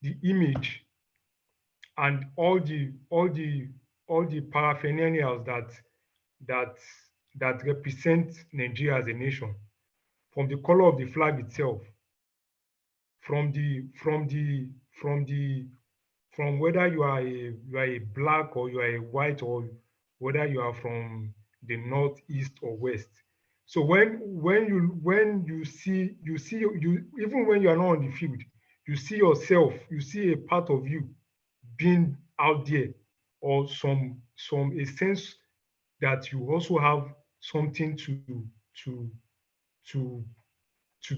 the image, and all the paraphernalias that represent Nigeria as a nation, from the color of the flag itself, from whether you are a black or you are a white, or whether you are from the north, east, or west. So when you see even when you are not on the field, you see yourself, you see a part of you being out there, or a sense that you also have something to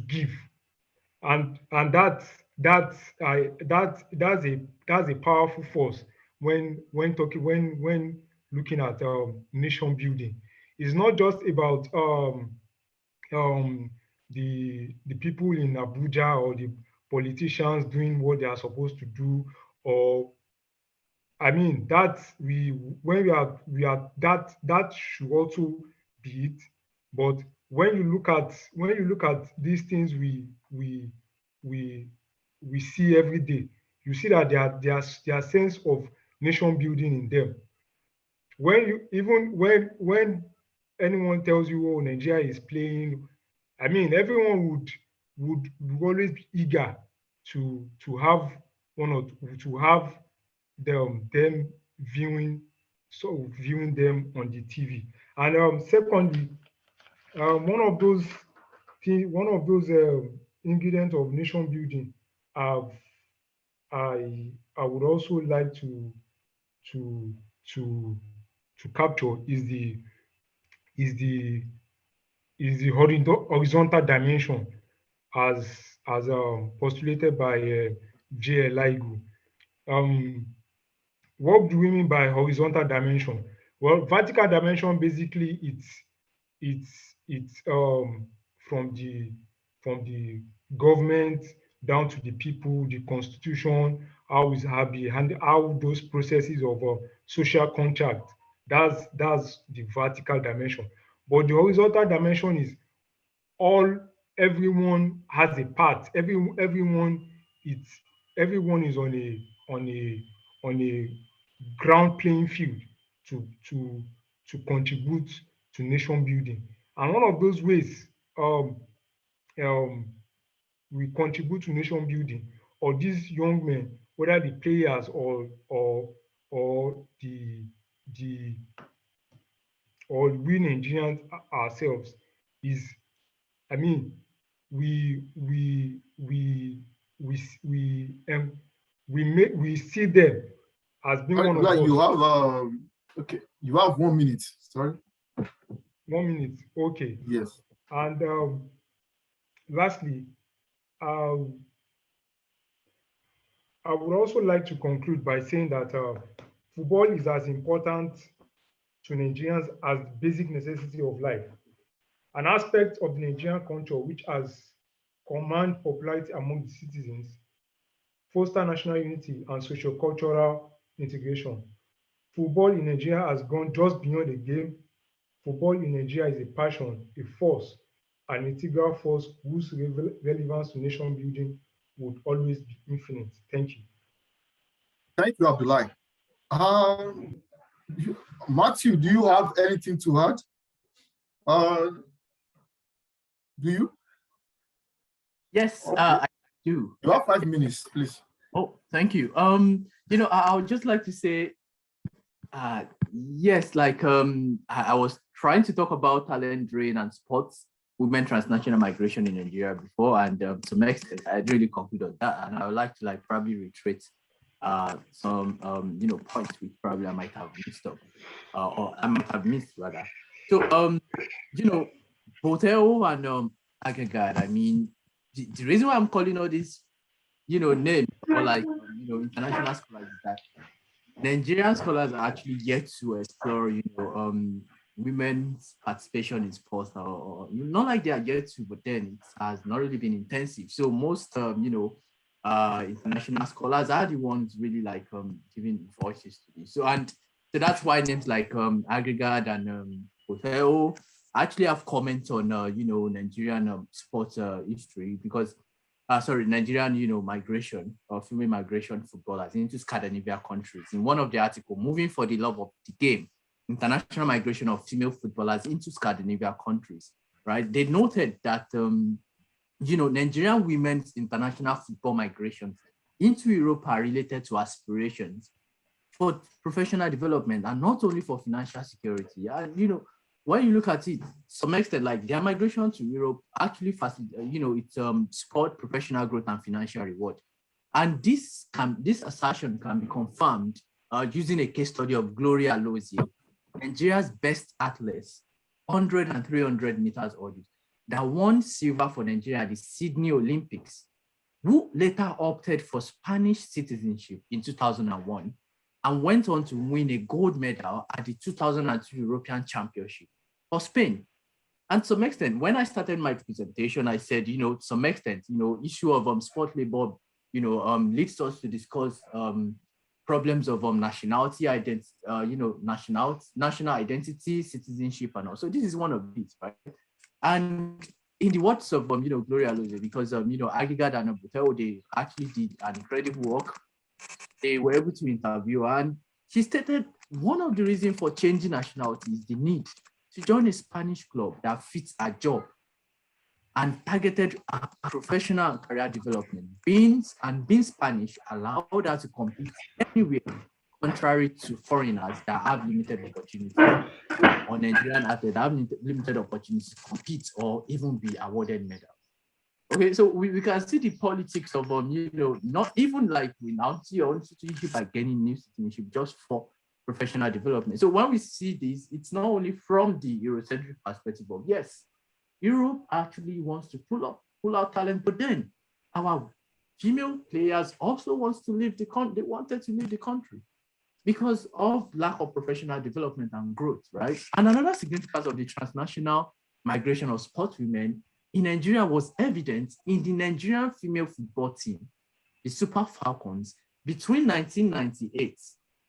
give, and that's a powerful force when looking at nation building. It's not just about the people in Abuja or the politicians doing what they are supposed to do, or I mean that that should also be it. But when you look at these things we see every day, you see that there's sense of nation building in them. When anyone tells you, oh, Nigeria is playing, I mean, everyone would always be eager to have to have them viewing them on the TV. And secondly, one of those ingredients of nation building I would also like to capture is the horizontal dimension, as postulated by J. Eligu. What do we mean by horizontal dimension? Well, vertical dimension basically it's it's from the government down to the people, the constitution, how is happy, and how those processes of social contract. That's the vertical dimension. But the horizontal dimension is all everyone has a part. It's everyone is on a ground playing field to to to contribute to nation building. And one of those ways um, um, we contribute to nation building, or these young men, whether the players or the or we Nigerians ourselves, is, I mean, we we we we see them as being one of Like us. you have okay, you have 1 minute. Sorry. 1 minute, okay. Yes. And lastly, uh, I would also like to conclude by saying that football is as important to Nigerians as the basic necessity of life. An aspect of the Nigerian culture which has command popularity among the citizens, foster national unity and socio-cultural integration. Football in Nigeria has gone just beyond a game. Football in Nigeria is a passion, a force, an integral force whose relevance to nation building would always be infinite. Thank you. Thank you, Abdullah. Um, Matthew, do you have anything to add? Do you? Yes, Okay. I do. You have 5 minutes, please. Oh, thank you. I would just like to say, yes, like I was trying to talk about talent drain and sports, women transnational migration in Nigeria before, and to some extent, I really conclude on that, and I would like to like probably reiterate some points which probably I might have missed up, or I might have missed rather. So Boteo and Agagad, I mean, the reason why I'm calling all these names or like international scholars is that Nigerian scholars are actually yet to explore women's participation in sports, or not like they are yet to, but then it has not really been intensive. So most international scholars are the ones really like giving voices to this. So that's why names like Agregad and Boteo actually have comments on Nigerian sports history, because Nigerian migration or female migration footballers into Scandinavian countries. In one of the articles, Moving for the Love of the Game, International Migration of Female Footballers into Scandinavian countries, right? They noted that Nigerian women's international football migration into Europe are related to aspirations for professional development and not only for financial security. And when you look at it, some extent, like their migration to Europe actually it's sport professional growth and financial reward. And this assertion can be confirmed using a case study of Gloria Lozio, Nigeria's best athletes, 100 and 300 meters hurdles, that won silver for Nigeria at the Sydney Olympics, who later opted for Spanish citizenship in 2001 and went on to win a gold medal at the 2002 European Championship for Spain. And to some extent, when I started my presentation, I said, to some extent, issue of sport labor, leads us to discuss problems of nationality identity, national identity, citizenship, and all. So this is one of these, right? And in the words of Gloria Lozio, because Agigad and Boteo, they actually did an incredible work. They were able to interview, and she stated one of the reasons for changing nationality is the need to join a Spanish club that fits her job and targeted her professional and career development. Being Spanish allowed her to compete anywhere, contrary to foreigners that have limited opportunities, or Nigerian athletes that have limited opportunities to compete or even be awarded medals. Okay, so we can see the politics of not even like we now see your own citizenship by gaining new citizenship just for professional development. So when we see this, it's not only from the Eurocentric perspective of yes, Europe actually wants to pull out talent, but then our female players also wants to leave the country. They wanted to leave the country because of lack of professional development and growth, right? And another significance of the transnational migration of sportswomen in Nigeria was evident in the Nigerian female football team, the Super Falcons, between 1998.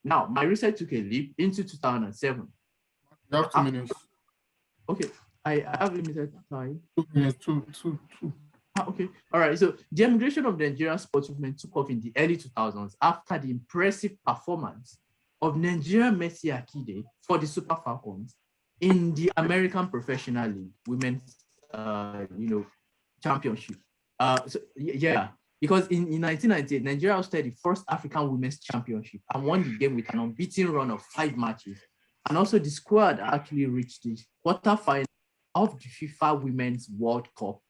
Now, my research took a leap into 2007. You have 2 minutes. Okay, I have limited time. 2 minutes, two. Okay, all right. So the emigration of the Nigerian sportswomen took off in the early 2000s after the impressive performance of Nigerian Messi Akide for the Super Falcons in the American Professional League Women's, Championship. Because in 1998, Nigeria hosted the first African Women's Championship and won the game with an unbeaten run of 5 matches. And also the squad actually reached the quarterfinal of the FIFA Women's World Cup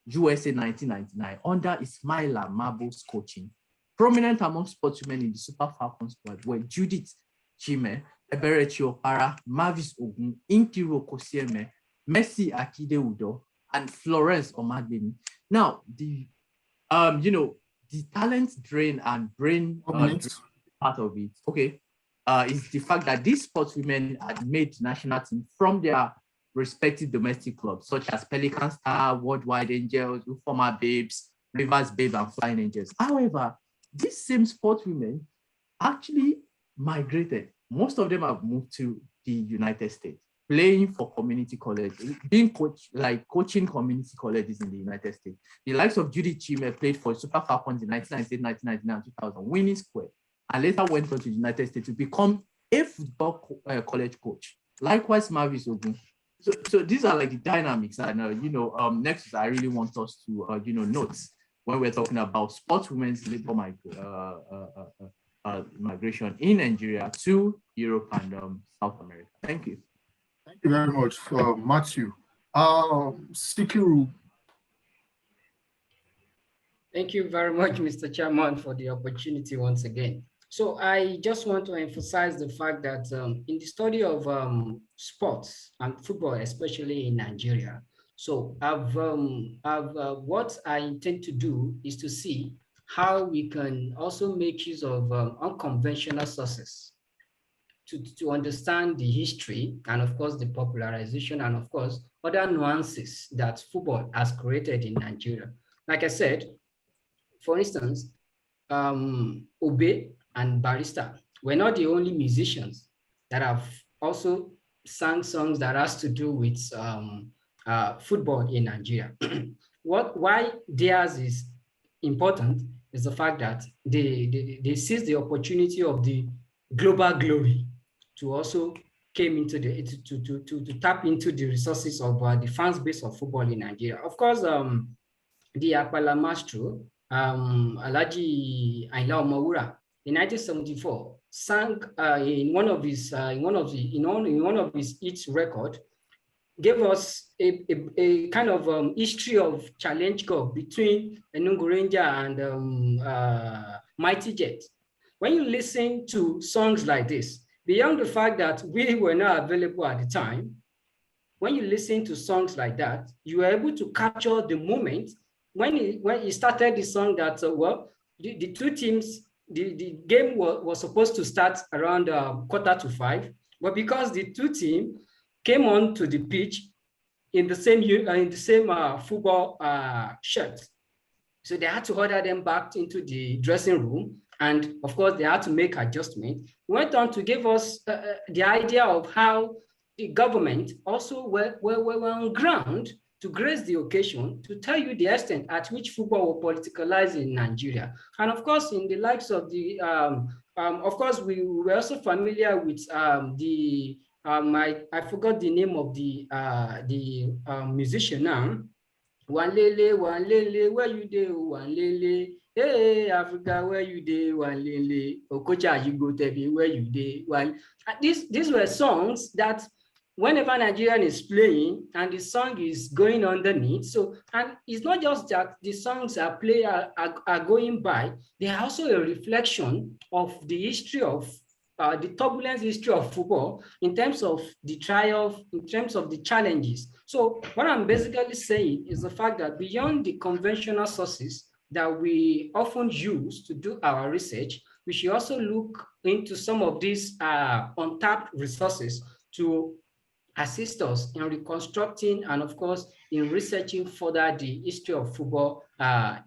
USA 1999 under Ismaila Mabo's coaching. Prominent among sportswomen in the Super Falcons squad were Judith Chime, Eberechi Opara, Mavis Ogun, Inkiro Kosieme, Messi Akide Udo, and Florence Omagbeni. Now, the talent drain and brain drain part of it, is the fact that these sportswomen had made national team from their respective domestic clubs, such as Pelican Star, Worldwide Angels, Ufoma Babes, Rivers Babes, and Flying Angels. However, these same sportswomen actually migrated. Most of them have moved to the United States, playing for community colleges, being coaching community colleges in the United States. The likes of Judy Chime played for Super Falcons in 1998, 1999, 2000, winning square, and later went on to the United States to become a football college coach. Likewise, Mavis Ogun. So these are like the dynamics, and next I really want us to note when we're talking about sportswomen's labor migration in Nigeria to Europe and South America. Thank you. Thank you very much, Matthew. Sikiru. Thank you very much, Mr. Chairman, for the opportunity once again. So I just want to emphasize the fact that in the study of sports and football, especially in Nigeria, so what I intend to do is to see how we can also make use of unconventional sources to understand the history and, of course, the popularization and, of course, other nuances that football has created in Nigeria. Like I said, for instance, Obe and Barrister were not the only musicians that have also sang songs that has to do with football in Nigeria. Why theirs is important is the fact that they seized the opportunity of the global glory to also came into to tap into the resources of the fans base of football in Nigeria. Of course, the Akpala Maestro, Alhaji Ayinla Omowura, in 1974, sang in one of his hits record, gave us a kind of history of challenge cup between Enugu Ranger and Mighty Jet. When you listen to songs like this, beyond the fact that we were not available at the time, when you listen to songs like that, you were able to capture the moment when he started the song that, the two teams, the game was supposed to start around 4:45, but because the two teams came on to the pitch in the same football shirt, so they had to order them back into the dressing room, and of course they had to make adjustments. Went on to give us the idea of how the government also were on ground to grace the occasion, to tell you the extent at which football was politicalized in Nigeria. And of course, in the likes of the, of course, we were also familiar with I forgot the name of the musician now. Wanlele, where you dey? Wanlele, hey Africa, where you dey? Wanlele, Okocha, you go Tebi, where you dey? These were songs that whenever Nigerian is playing and the song is going underneath, so, and it's not just that the songs are going by, they are also a reflection of the history of the turbulent history of football in terms of the triumph, in terms of the challenges. So what I'm basically saying is the fact that beyond the conventional sources that we often use to do our research, we should also look into some of these untapped resources to assist us in reconstructing and, of course, in researching further the history of football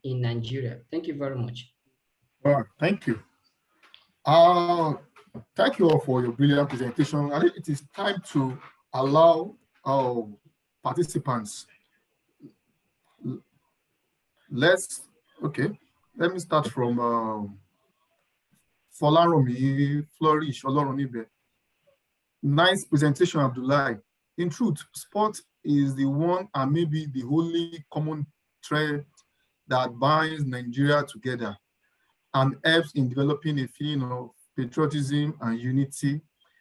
in Nigeria. Thank you very much. All right, thank you. Thank you all for your brilliant presentation. I think it is time to allow our participants. Let me start from Folaromi Flourish Olorunibe. Nice presentation, Abdullahi. In truth, sport is the one and maybe the only common thread that binds Nigeria together and helps in developing a feeling of patriotism and unity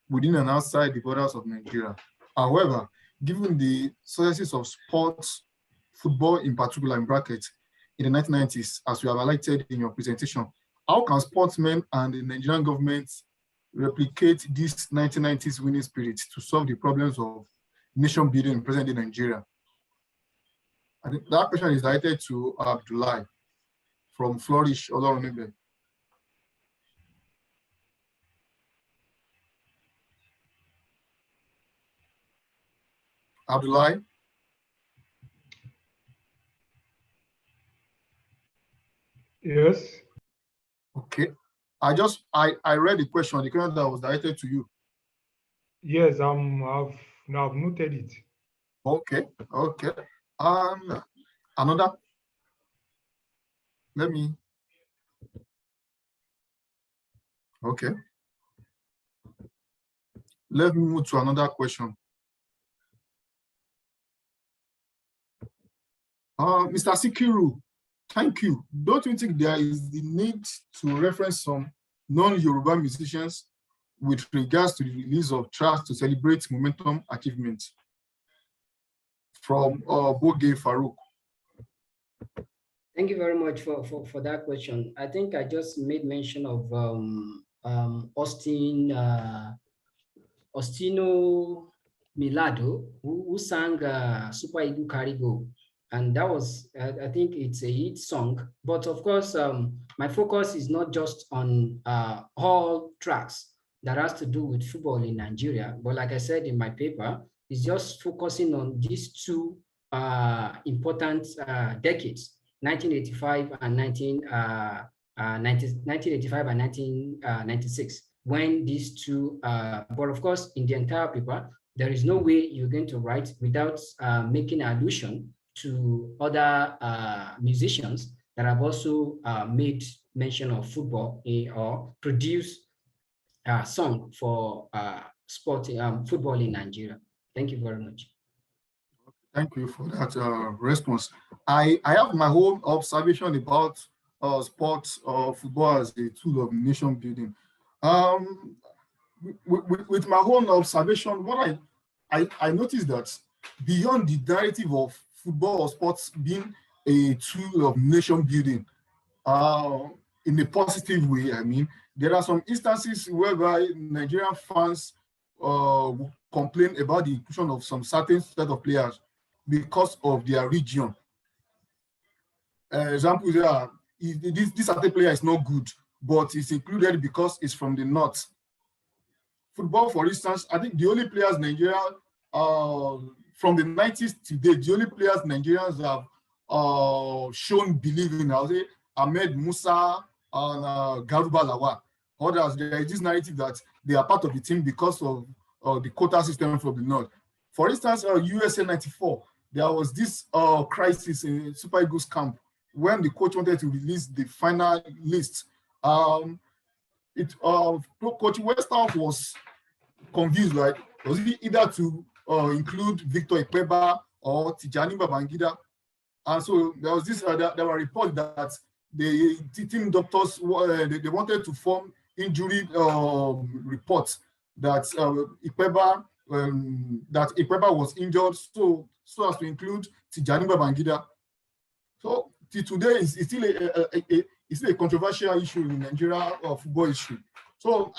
within and outside the borders of Nigeria. However, given the successes of sports, football in particular in brackets, in the 1990s, as you have highlighted in your presentation, how can sportsmen and the Nigerian government replicate this 1990s winning spirit to solve the problems of nation building in present-day Nigeria? I think that question is directed to Abdullahi from Flourish Olorunibe. Abdullahi? Yes. Okay. I read the question that was directed to you. Yes, I've noted it. Okay. Another. Okay. Let me move to another question. Mr. Sikiru, thank you. Don't you think there is the need to reference some non-Yoruba musicians with regards to the release of tracks to celebrate momentum achievements? From Boge Farouk. Thank you very much for that question. I think I just made mention of Ostino Milado, who sang Super Eagle Carigo. And that was, I think it's a hit song. But of course, my focus is not just on all tracks that has to do with football in Nigeria. But like I said in my paper, it's just focusing on these two important decades, 1985 and 1985 and 1996, when these two, but of course, in the entire paper, there is no way you're going to write without making allusion to other musicians that have also made mention of football or produced a song for football in Nigeria. Thank you very much. Thank you for that response. I have my own observation about sports or football as a tool of nation building. With my own observation, what I noticed that beyond the narrative of football or sports being a tool of nation building, in a positive way, I mean, there are some instances whereby Nigerian fans complain about the inclusion of some certain set of players because of their region. Example there, this certain player is not good, but it's included because it's from the north. Football, for instance, I think the only players Nigeria from the 90s to date, the only players Nigerians have shown belief in, I'll say Ahmed Musa and Garuba Lawa. Others, there is this narrative that they are part of the team because of the quota system from the north. For instance, USA 94, there was this crisis in Super Eagles camp when the coach wanted to release the final list. Coach Westhoff was confused, like, was it either to include Victor Ikpeba or Tijani Babangida? And so there was this, there were reports that the team doctors, they wanted to form injury reports that Ikpeba was injured, so as to include Tijani Babangida. So today it's still a controversial issue in Nigeria of football issue. So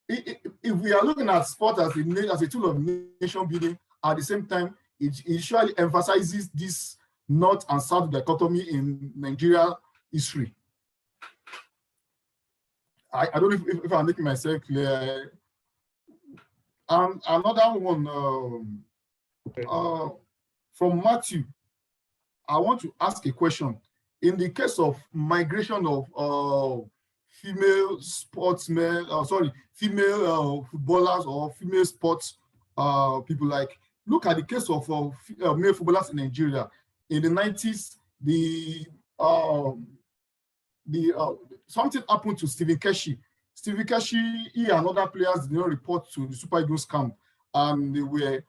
if we are looking at sport as a tool of nation building, at the same time, it usually emphasizes this north and south dichotomy in Nigeria history. I don't know if I'm making myself clear. And another one from Matthew. I want to ask a question. In the case of migration of female sportsmen, female footballers or female sports people, like look at the case of male footballers in Nigeria. In the 90s, something happened to Stephen Keshi. Stephen Keshi, he and other players did not report to the Super Eagles camp, and they were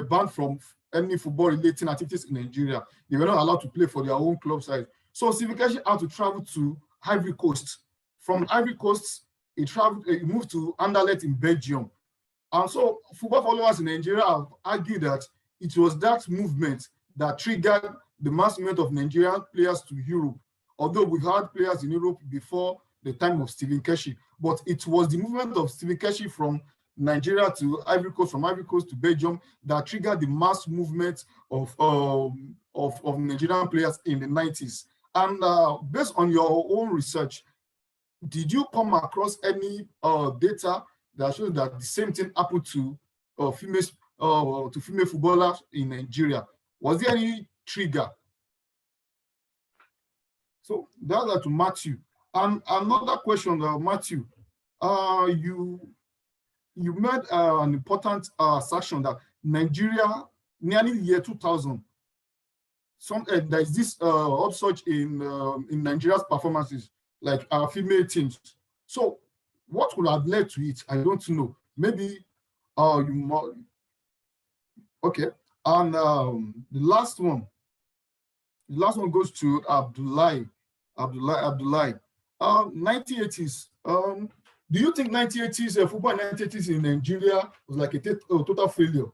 banned from any football related activities in Nigeria. They were not allowed to play for their own club side. So Stephen Keshi had to travel to Ivory Coast. From Ivory Coast, he moved to Anderlecht in Belgium. And so football followers in Nigeria have argued that it was that movement that triggered the mass movement of Nigerian players to Europe. Although we've had players in Europe before the time of Stephen Keshi, but it was the movement of Stephen Keshi from Nigeria to Ivory Coast, from Ivory Coast to Belgium, that triggered the mass movement of Nigerian players in the 90s. And based on your own research, did you come across any data that shows that the same thing happened to female footballers in Nigeria? Was there any trigger? So that's to Matthew. And another question, Matthew, you made an important assertion that Nigeria, nearly the year 2000, there is this upsurge in Nigeria's performances, like our female teams. So what could have led to it? I don't know. Maybe okay. And the last one goes to Abdullahi. 1980s. Do you think 1980s football in 1980s in Nigeria was like a total failure?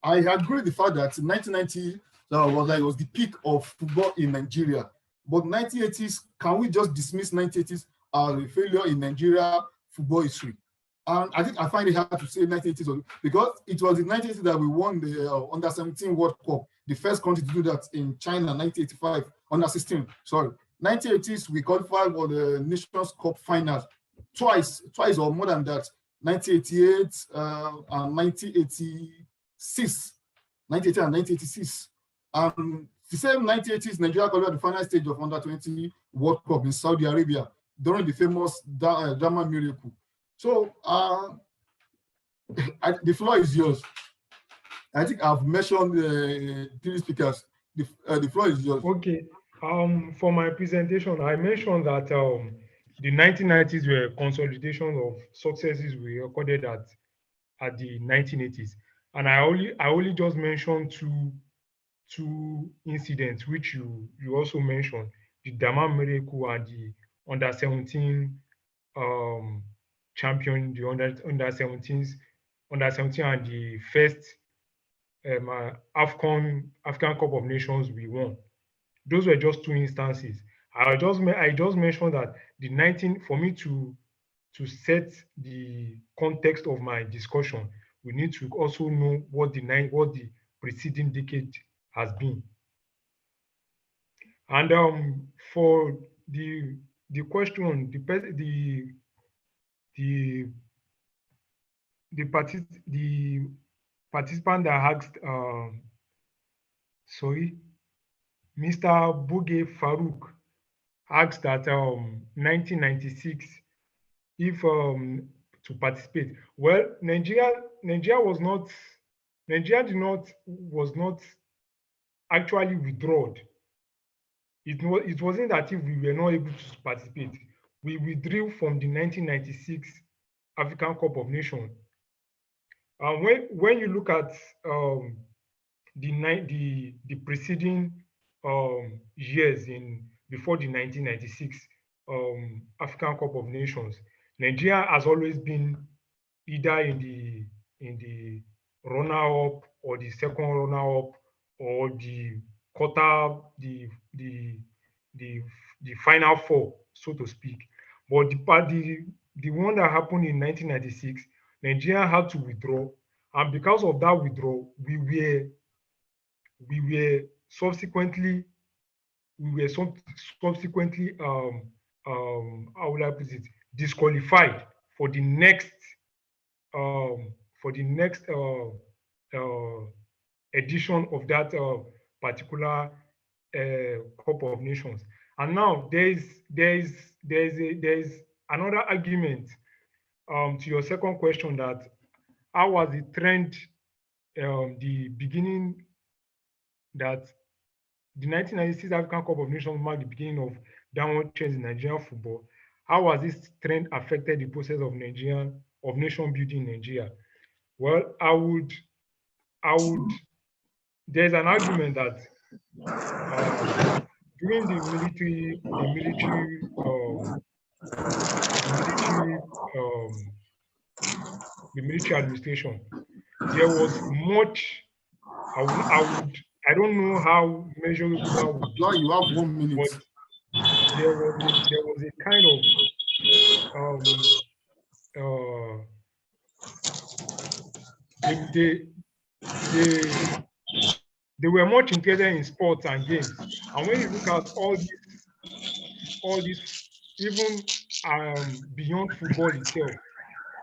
I agree with the fact that 1990 was the peak of football in Nigeria. But 1980s, can we just dismiss 1980s as a failure in Nigeria football history? And I think I find it hard to say 1980s because it was in 1980s that we won the Under-17 World Cup, the first country to do that in China, 1985, Under-16, sorry. 1980s, we qualified for the Nations Cup finals twice or more than that, 1988 and 1986. 1980 and 1986. The same 1980s, Nigeria qualified the final stage of Under-20 World Cup in Saudi Arabia during the famous Drama Miracle. So the floor is yours. I think I've mentioned the three speakers. The floor is yours. Okay. For my presentation, I mentioned that the 1990s were consolidation of successes we recorded at the 1980s, and I only just mentioned two incidents which you also mentioned: the Dama Miracle and the Under-17 champion, the Under-17 and the first African Cup of Nations we won. Those were just two instances. I just mentioned that for me to set the context of my discussion, we need to also know what the preceding decade has been. And for the question, the participant that asked, Mr. Bouge Farouk asked that 1996 if to participate. Well, Nigeria was not actually withdrawn. It wasn't that if we were not able to participate. We withdrew from the 1996 African Cup of Nations. When you look at the preceding years before the 1996 African Cup of Nations, Nigeria has always been either in the runner-up or the second runner-up or the quarter, the final four, so to speak. But the one that happened in 1996, Nigeria had to withdraw, and because of that withdrawal, we were subsequently how would I put it, disqualified for the next for the next edition of that particular Cup of Nations. And now there's another argument to your second question, that how was the trend, the beginning, that the 1996 African Cup of Nations marked the beginning of downward trends in Nigerian football. How has this trend affected the process of nation building in Nigeria? Well, there's an argument that during the military administration, there was much. I don't know how measurable that would be. Now you have 1 minute. But there was a kind of they were much interested in sports and games. And when you look at all this, even beyond football itself,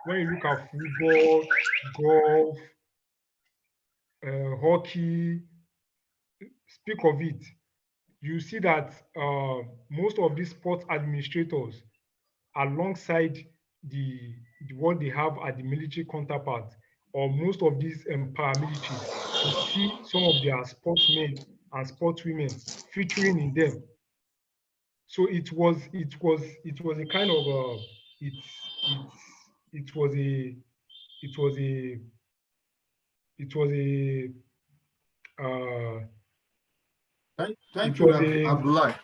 when you look at football, golf, hockey, speak of it, you see that most of these sports administrators, alongside the what they have at the military counterpart, or most of these paramilitaries, you see some of their sportsmen and sportswomen featuring in them. So it was a kind of it was a Thank you, Abdullah.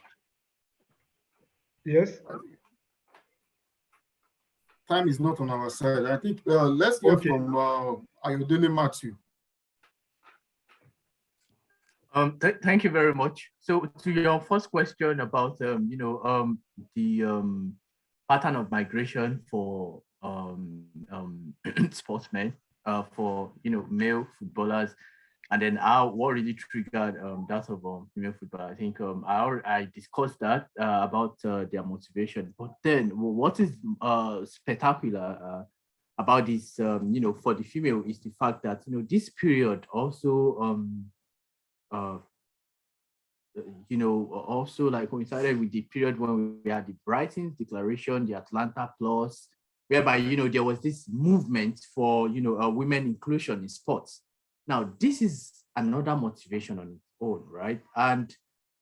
Yes. Time is not on our side. I think let's hear from Ayodele Matthew. Thank you very much. So to your first question about the pattern of migration for sportsmen, for male footballers, and then what really triggered that of female football. I think I discussed that about their motivation. But then what is spectacular about this, for the female, is the fact that this period also also like coincided with the period when we had the Brighton Declaration, the Atlanta Plus, whereby there was this movement for women inclusion in sports. Now, this is another motivation on its own, right? And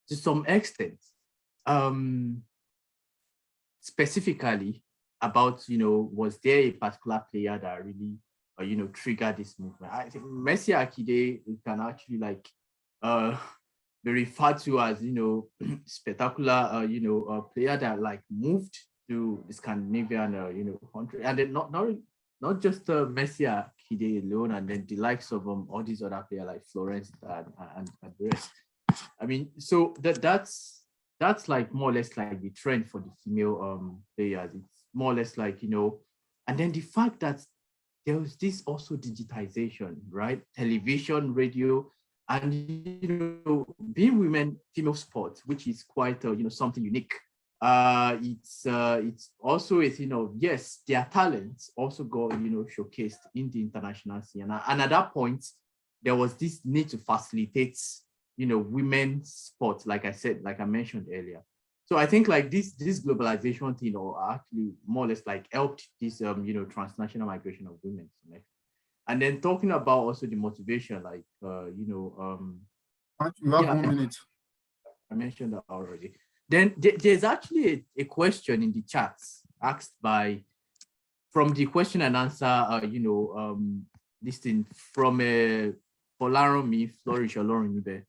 to some extent, specifically about, was there a particular player that really, triggered this movement? I think Messi Akide can actually be referred to as, spectacular, player that moved to the Scandinavian, country, and then not just Messi Akide alone, and then the likes of all these other players like Florence and the rest. I mean, so that's like more or less like the trend for the female players. It's more or less like, and then the fact that there was this also digitization, right? Television, radio, and being women female sports, which is quite something unique. It's also yes, their talents also got showcased in the international scene, and at that point there was this need to facilitate women's sports, like I mentioned earlier. So I think like this globalization thing, or actually more or less like helped this transnational migration of women. And then talking about also the motivation, like you have 1 minute. I mentioned that already. Then there's actually a question in the chat asked from the question and answer, this thing from Folaromi Flourish or Lauren.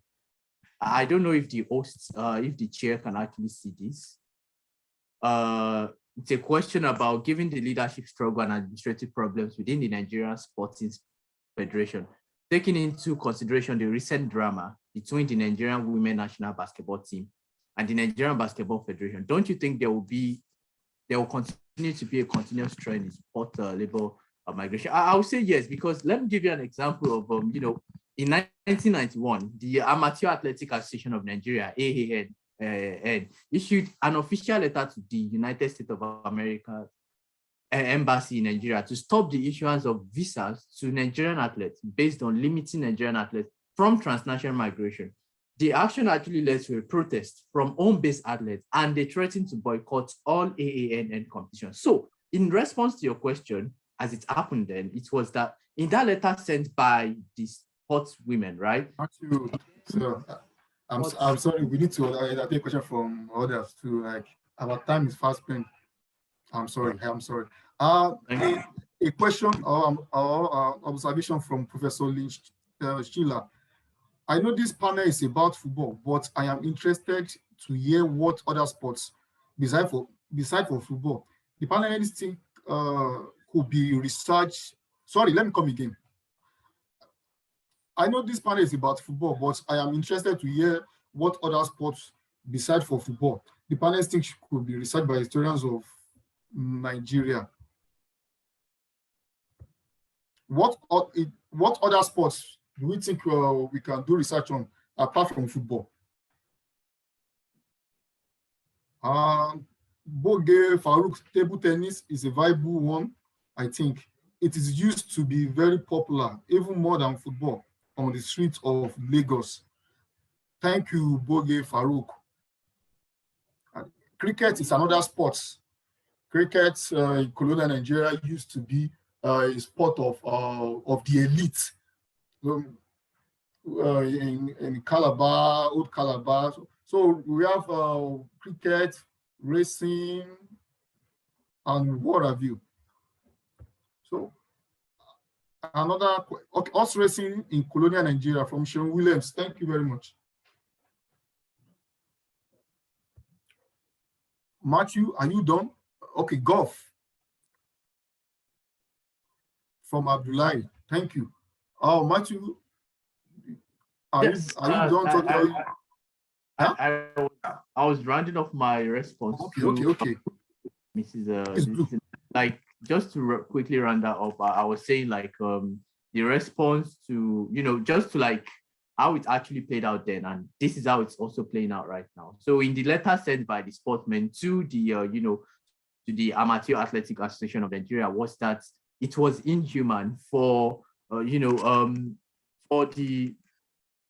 I don't know if the hosts, if the chair can actually see this. It's a question about given the leadership struggle and administrative problems within the Nigerian Sporting Federation, taking into consideration the recent drama between the Nigerian Women National Basketball Team and the Nigerian Basketball Federation, don't you think there will continue to be a continuous trend in sport labor migration? I would say yes, because let me give you an example of, in 1991, the Amateur Athletic Association of Nigeria, AAN, issued an official letter to the United States of America embassy in Nigeria to stop the issuance of visas to Nigerian athletes based on limiting Nigerian athletes from transnational migration. The action actually led to a protest from home-based athletes, and they threatened to boycott all AANN competitions. So in response to your question, as it happened then, it was that in that letter sent by the sports women, right? Matthew, so I'm sorry, we need to take a question from others too. Like our time is fast spent. I'm sorry. A question or observation from Professor Lynch Sheila. I know this panel is about football, but I am interested to hear what other sports, besides for football, the panelists think could be researched. Sorry, let me come again. I know this panel is about football, but I am interested to hear what other sports, besides for football, the panelists think could be researched by historians of Nigeria. What other sports do we think we can do research on apart from football? Boge Farouk, table tennis is a viable one. I think it is used to be very popular, even more than football, on the streets of Lagos. Thank you, Boge Farouk. Cricket is another sport. Cricket in colonial Nigeria used to be a sport of the elite. In Calabar, Old Calabar. So we have cricket, racing, and what have you. So another, okay, horse racing in colonial Nigeria from Sharon Williams. Thank you very much. Matthew, are you done? Okay, golf. From Abdullahi. Thank you. Oh, Matthew, are you done? I was rounding off my response. Okay. Mrs. Like, just to quickly round that up, I was saying like the response to, just to like how it actually played out then, and this is how it's also playing out right now. So in the letter sent by the sportsmen to the to the Amateur Athletic Association of Nigeria was that it was inhuman for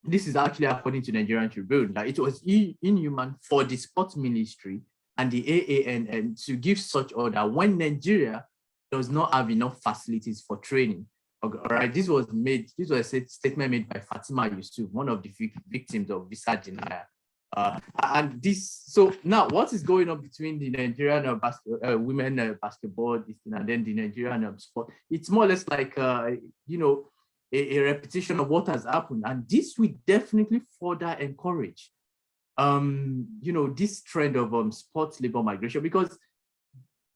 this is actually according to Nigerian Tribune, that it was inhuman for the sports ministry and the AANN to give such order when Nigeria does not have enough facilities for training. All right, this was a statement made by Fatima Yusuf, one of the victims of visa denial. And this, so now what is going on between the Nigerian women basketball and then the Nigerian sport? It's more or less like a repetition of what has happened, and this will definitely further encourage this trend of sports labor migration, because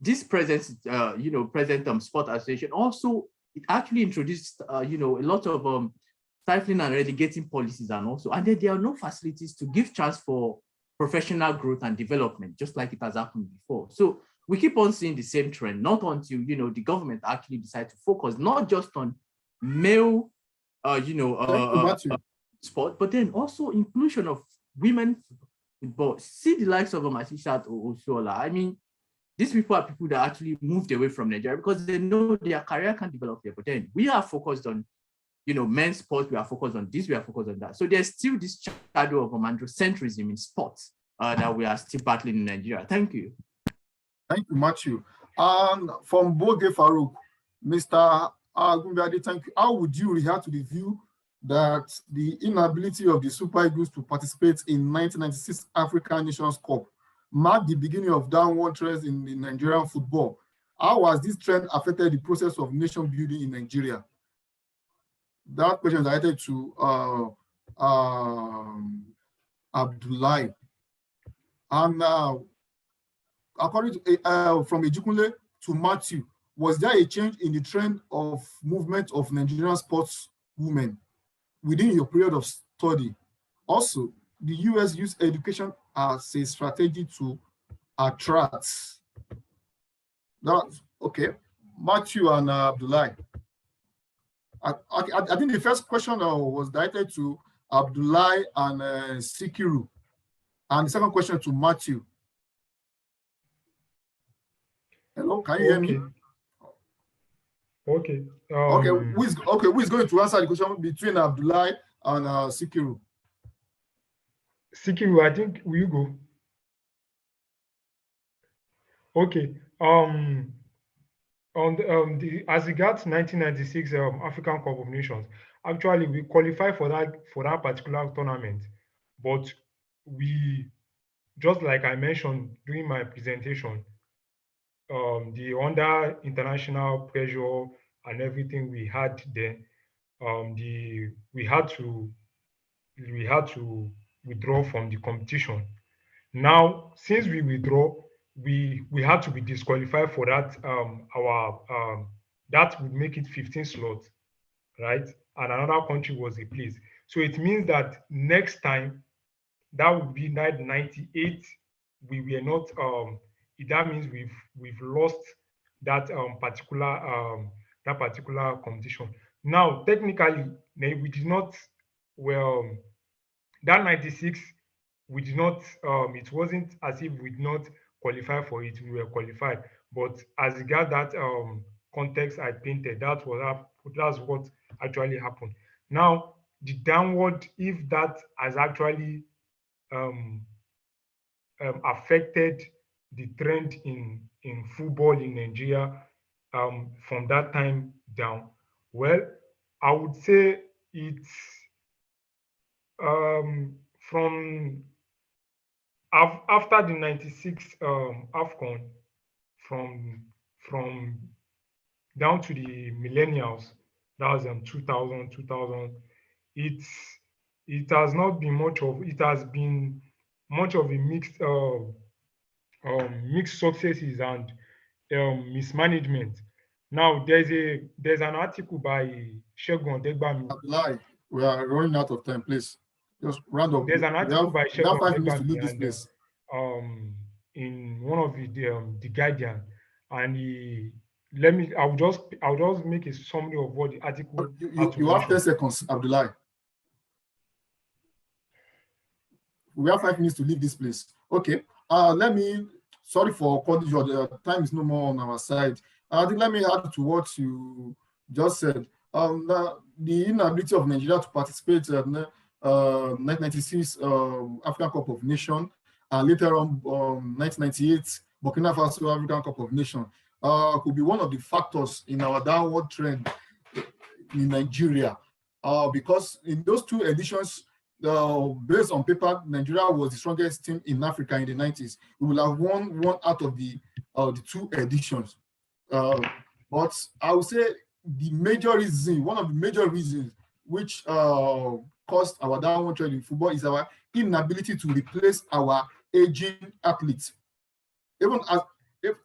this present sport association also, it actually introduced a lot of stifling and relegating policies, and then there are no facilities to give chance for professional growth and development, just like it has happened before. So we keep on seeing the same trend, not until the government actually decide to focus not just on male sport, but then also inclusion of women football. See the likes of Masishat or Oshola. I mean, these people are people that actually moved away from Nigeria because they know their career can develop there. But then we are focused on men's sports, we are focused on this, we are focused on that. So there's still this shadow of androcentrism in sports that we are still battling in Nigeria. Thank you. Thank you, Matthew. From Boge Farouk, Mr. Gumbiade, thank you. How would you react to the view that the inability of the Super Eagles to participate in 1996 African Nations Cup marked the beginning of downward trends in the Nigerian football? How has this trend affected the process of nation building in Nigeria? That question is directed to Abdullahi. And according to from Ejukunle to Matthew, was there a change in the trend of movement of Nigerian sports women within your period of study? Also, the US used education as a strategy to attract. That's okay. Matthew and Abdullahi. I think the first question was directed to Abdullahi and Sikiru, and the second question to Matthew. Hello, can you hear me? Okay. Okay, who is going to answer the question between Abdullah and Sikiru? Sikiru, I think will you go? Okay. On the as regards 1996 African Cup of Nations, actually we qualified for that particular tournament, but we, just like I mentioned during my presentation, the under international pressure and everything we had then, the we had to withdraw from the competition. Now, since we withdraw, we had to be disqualified for that. Our that would make it 15 slots, right? And another country was replaced. So it means that next time, that would be 98. We were not. That means we've lost that that particular competition. Now, technically, we did not. Well, that 96, we did not, it wasn't as if we did not qualify for it, we were qualified. But as regard that context I painted, that's what actually happened. Now, the downward, if that has actually um, affected the trend in football in Nigeria from that time down, well, I would say it's from after the 96 AFCON, from from down to the millennials, that was 2000, it's it has not been much of, it has been much of a mixed successes and mismanagement. Now there's an article by Segun Odegbami. Abdullah, we are running out of time, please. Just round up. There's an article by We have Segun 5 minutes to leave Odegbami this and place. in one of the Guardian, and he I'll just make a summary of what the article had to You have 10 mention. seconds, Abdullah. We have 5 minutes to leave this place. Okay. Sorry for calling you. The time is no more on our side. Let me add to what you just said. The inability of Nigeria to participate in 1996 African Cup of Nations, and later on 1998 Burkina Faso African Cup of Nations could be one of the factors in our downward trend in Nigeria. Because in those two editions, based on paper, Nigeria was the strongest team in Africa in the 90s. We will have won one out of the two editions. But I would say one of the major reasons which caused our downward trend in football is our inability to replace our aging athletes. Even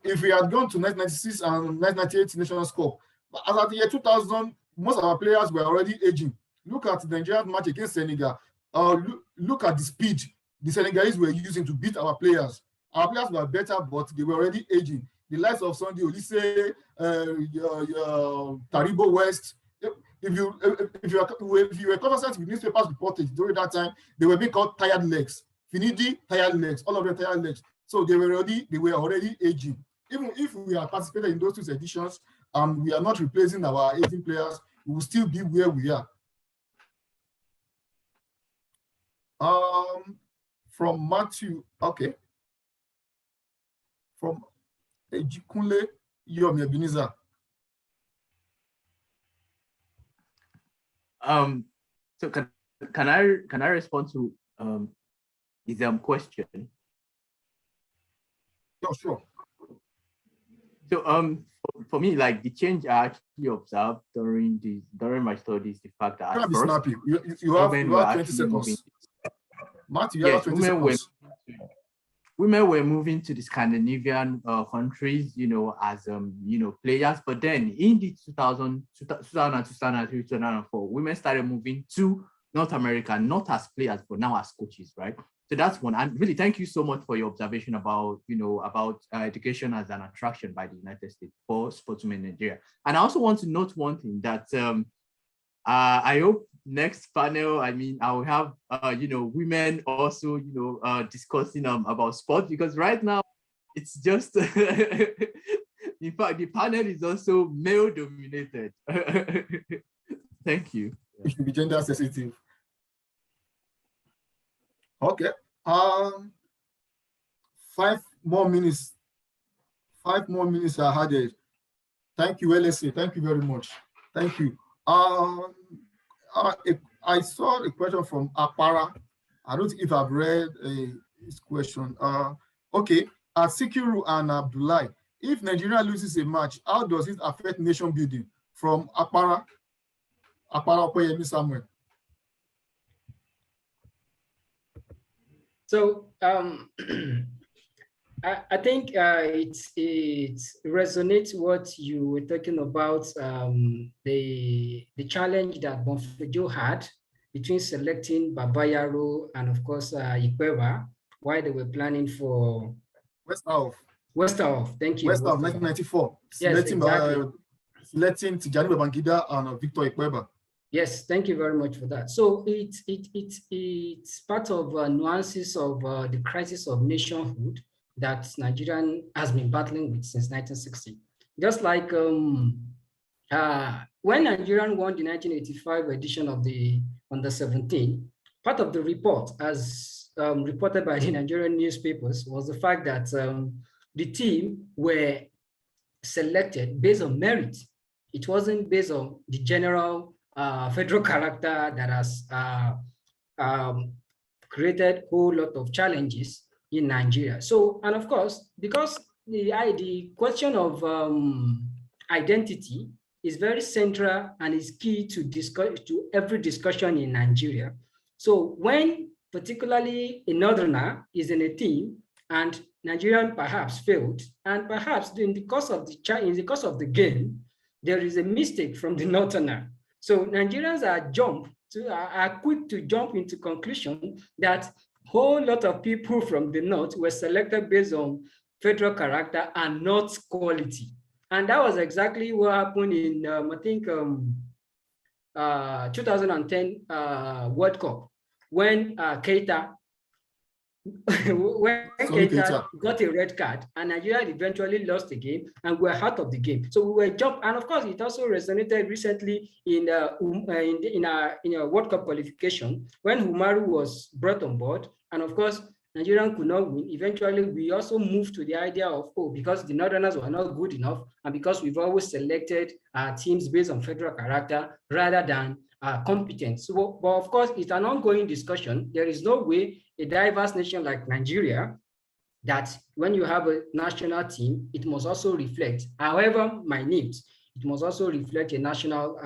if we had gone to 1996 and 1998 Nations Cup, as at the year 2000, most of our players were already aging. Look at the Nigerian match against Senegal. Look at the speed the Senegalese were using to beat our players. Our players were better, but they were already aging. The likes of Sunday Olise, Taribo West. If you were conversant with newspapers reported during that time, they were being called tired legs. Finidi, tired legs, all of them tired legs. So they were already aging. Even if we are participated in those two editions, we are not replacing our aging players, we will still be where we are. From Matthew, okay. From Ejikunle Yomi Ebenezer. So can I respond to his question? Oh, sure. So for me, like the change I actually observed during my studies, the fact that Can I be snappy? You have 20 seconds. Matthew, you have 20 seconds. Women were moving to the Scandinavian countries, as players. But then in the 2000, 2003, 2004, women started moving to North America, not as players, but now as coaches, right? So that's one. And really, thank you so much for your observation about, education as an attraction by the United States for sportsmen in Nigeria. And I also want to note one thing that I hope next panel, I will have, women also, discussing about sport, because right now it's just In fact, the panel is also male dominated. Thank you. It should be gender sensitive. Okay. 5 more minutes. 5 more minutes are added. Thank you, LSA. Thank you very much. Thank you. I saw a question from Apara. I don't think if I've read his question. Okay. Sikiru and Abdullah, if Nigeria loses a match, how does it affect nation building? From Apara Okoyemi Samuel. So I think it resonates what you were talking about, the challenge that Bonfejo had between selecting Babayaro and of course Ikwewa while they were planning for Westerhoff. Thank you. Westerhoff, 1994. Yes, exactly. Selecting Tijani Babangida and Victor Ikwewa. Yes, thank you very much for that. So it's part of nuances of the crisis of nationhood that Nigeria has been battling with since 1960. Just like when Nigeria won the 1985 edition of the Under-17, part of the report, as reported by the Nigerian newspapers, was the fact that the team were selected based on merit. It wasn't based on the general federal character that has created a whole lot of challenges in Nigeria. So, and of course, because the question of identity is very central and is key to every discussion in Nigeria. So when particularly a northerner is in a team and Nigerian perhaps failed, and perhaps in the course of the game, there is a mistake from the northerner. So Nigerians are quick to jump into conclusion that whole lot of people from the north were selected based on federal character and not quality. And that was exactly what happened in, I think, 2010 World Cup, when Keita got a red card and Nigeria eventually lost the game and were out of the game. So we were jumped, and of course it also resonated recently in our World Cup qualification when Humaru was brought on board, and of course Nigeria could not win. Eventually we also moved to the idea of, because the Northerners were not good enough, and because we've always selected teams based on federal character rather than competence. So, but of course, it's an ongoing discussion. There is no way a diverse nation like Nigeria, that when you have a national team, it must also reflect, however minute, it must also reflect a national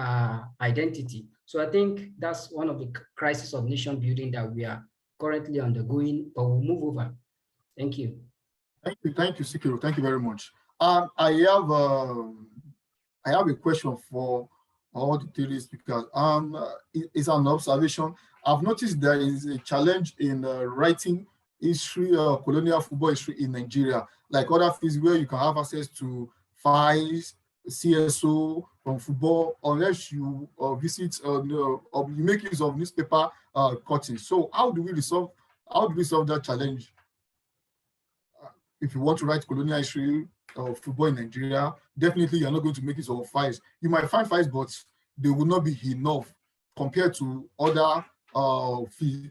identity. So I think that's one of the crises of nation building that we are currently undergoing, but we'll move over. Thank you. Thank you, Sikiru. Thank you very much. I have a question for all the three speakers. It's an observation. I've noticed there is a challenge in writing history, colonial football history in Nigeria, like other fields where you can have access to files, CSO from football, unless you visit or you make use of newspaper cuttings. So how do we solve that challenge? If you want to write colonial history of football in Nigeria, definitely you're not going to make use of files. You might find files, but they will not be enough compared to other fields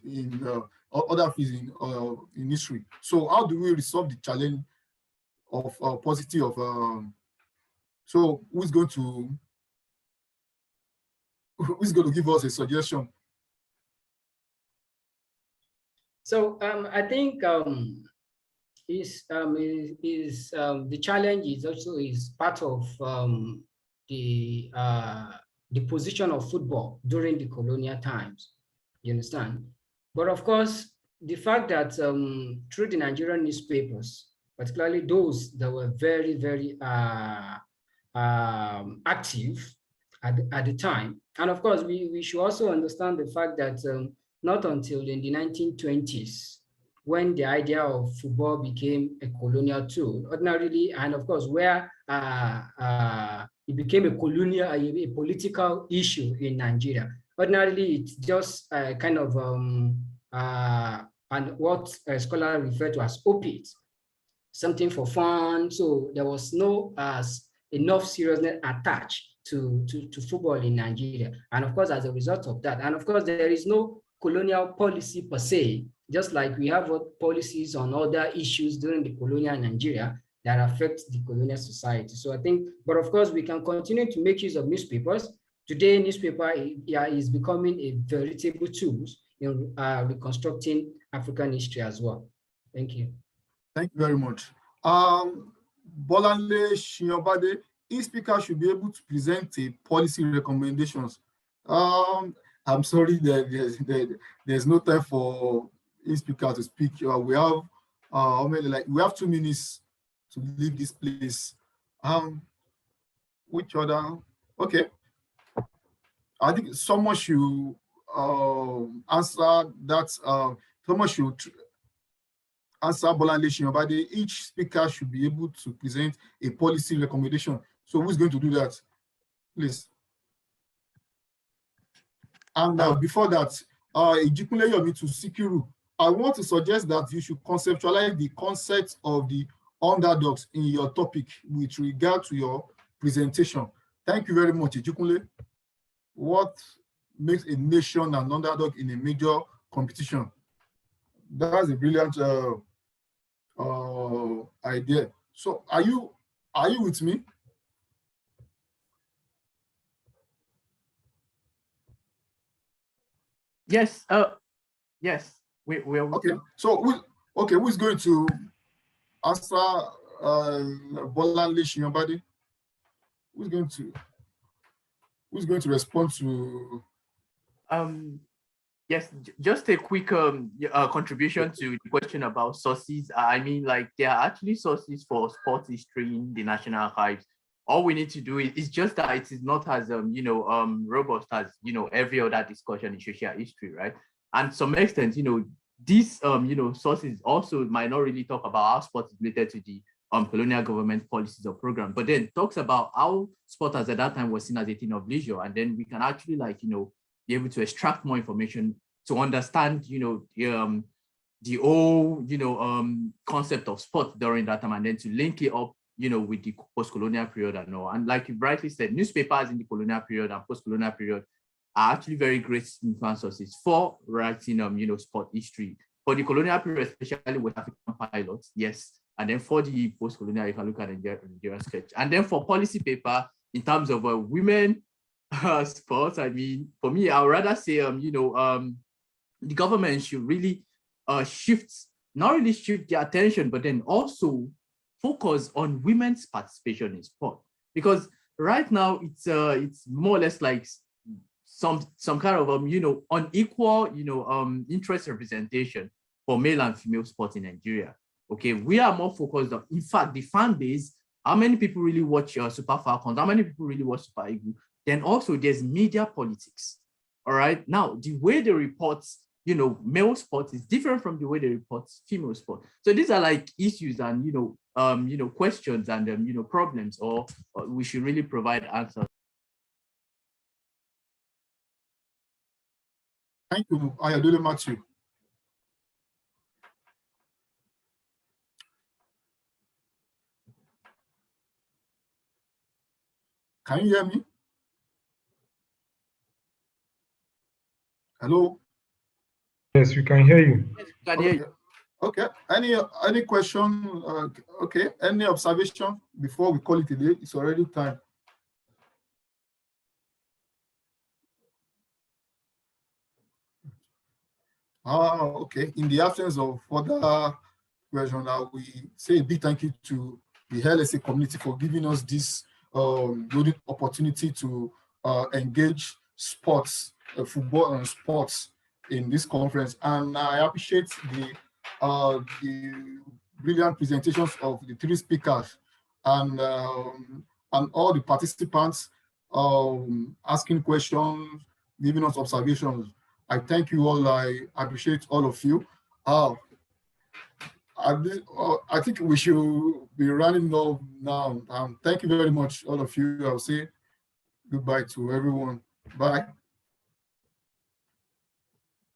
in history. So how do we resolve the challenge of paucity of? So who's going to give us a suggestion? So I think the challenge is also part of the position of football during the colonial times. You understand? But of course, the fact that through the Nigerian newspapers, particularly those that were very, very active at the time, and of course, we should also understand the fact that not until in the 1920s, when the idea of football became a colonial tool, ordinarily, and of course, where it became a political issue in Nigeria. Ordinarily, it's just kind of and what scholars refer to as opiates. something for fun. So there was no enough seriousness attached to football in Nigeria. And of course, as a result of that, and of course, there is no colonial policy per se, just like we have policies on other issues during the colonial Nigeria that affect the colonial society. So I think, but of course, we can continue to make use of newspapers. Today, newspaper is becoming a veritable tool in reconstructing African history as well. Thank you. Thank you very much. Bolanle Shinyobade, each speaker should be able to present a policy recommendations. I'm sorry that there's no time for each speaker to speak. We have we have 2 minutes to leave this place. Which other? Okay. I think someone should answer that. Someone should answer Bolanle Shinyobade. Each speaker should be able to present a policy recommendation. So who's going to do that? Please. And before that, Ijikunle Yomi to Sikiru, I want to suggest that you should conceptualize the concept of the underdogs in your topic with regard to your presentation. Thank you very much, Ijikunle. What makes a nation an underdog in a major competition? That's a brilliant idea. So are you with me? Yes. Yes. We're okay. So who's going to answer Bolanle Shinyobade? Who's going to respond to? Yes, just a quick contribution to the question about sources. I mean, like, there are actually sources for sports history in the National Archives. All we need to do is just that it is not as robust as every other discussion in social history, right? And to some extent, these sources also might not really talk about how sport is related to the colonial government policies or programs, but then talks about how sport at that time was seen as a thing of leisure, and then we can actually be able to extract more information to understand the whole concept of sport during that time, and then to link it up with the post-colonial period and all. And like you rightly said, newspapers in the colonial period and post-colonial period are actually very great influence sources for writing sport history. For the colonial period, especially with African pilots, yes. And then for the post-colonial, you can look at the Nigerian sketch. And then for policy paper, in terms of women sports, I mean, for me, I would rather say, the government should really not really shift their attention, but then also focus on women's participation in sport. Because right now, it's more or less like some kind of unequal interest representation for male and female sports in Nigeria. Okay, we are more focused on, in fact, the fan base. How many people really watch Super Falcons? How many people really watch Super Eagles? Then also there's media politics. All right. Now, the way they report, male sports is different from the way they report female sport. So these are like issues and questions and problems, or we should really provide answers. Thank you, Ayodele Matthew. Can you hear me? Hello? Yes, we can hear you. Yes, we can hear you. Okay. Any question? Okay. Any observation before we call it a day? It's already time. Okay. In the absence of further question, we say a big thank you to the LSA community for giving us this good opportunity to engage sports, football and sports in this conference. And I appreciate the brilliant presentations of the 3 speakers and all the participants asking questions, giving us observations. I thank you all. I appreciate all of you. I think we should be running off now. Thank you very much, all of you. I'll say goodbye to everyone. Bye.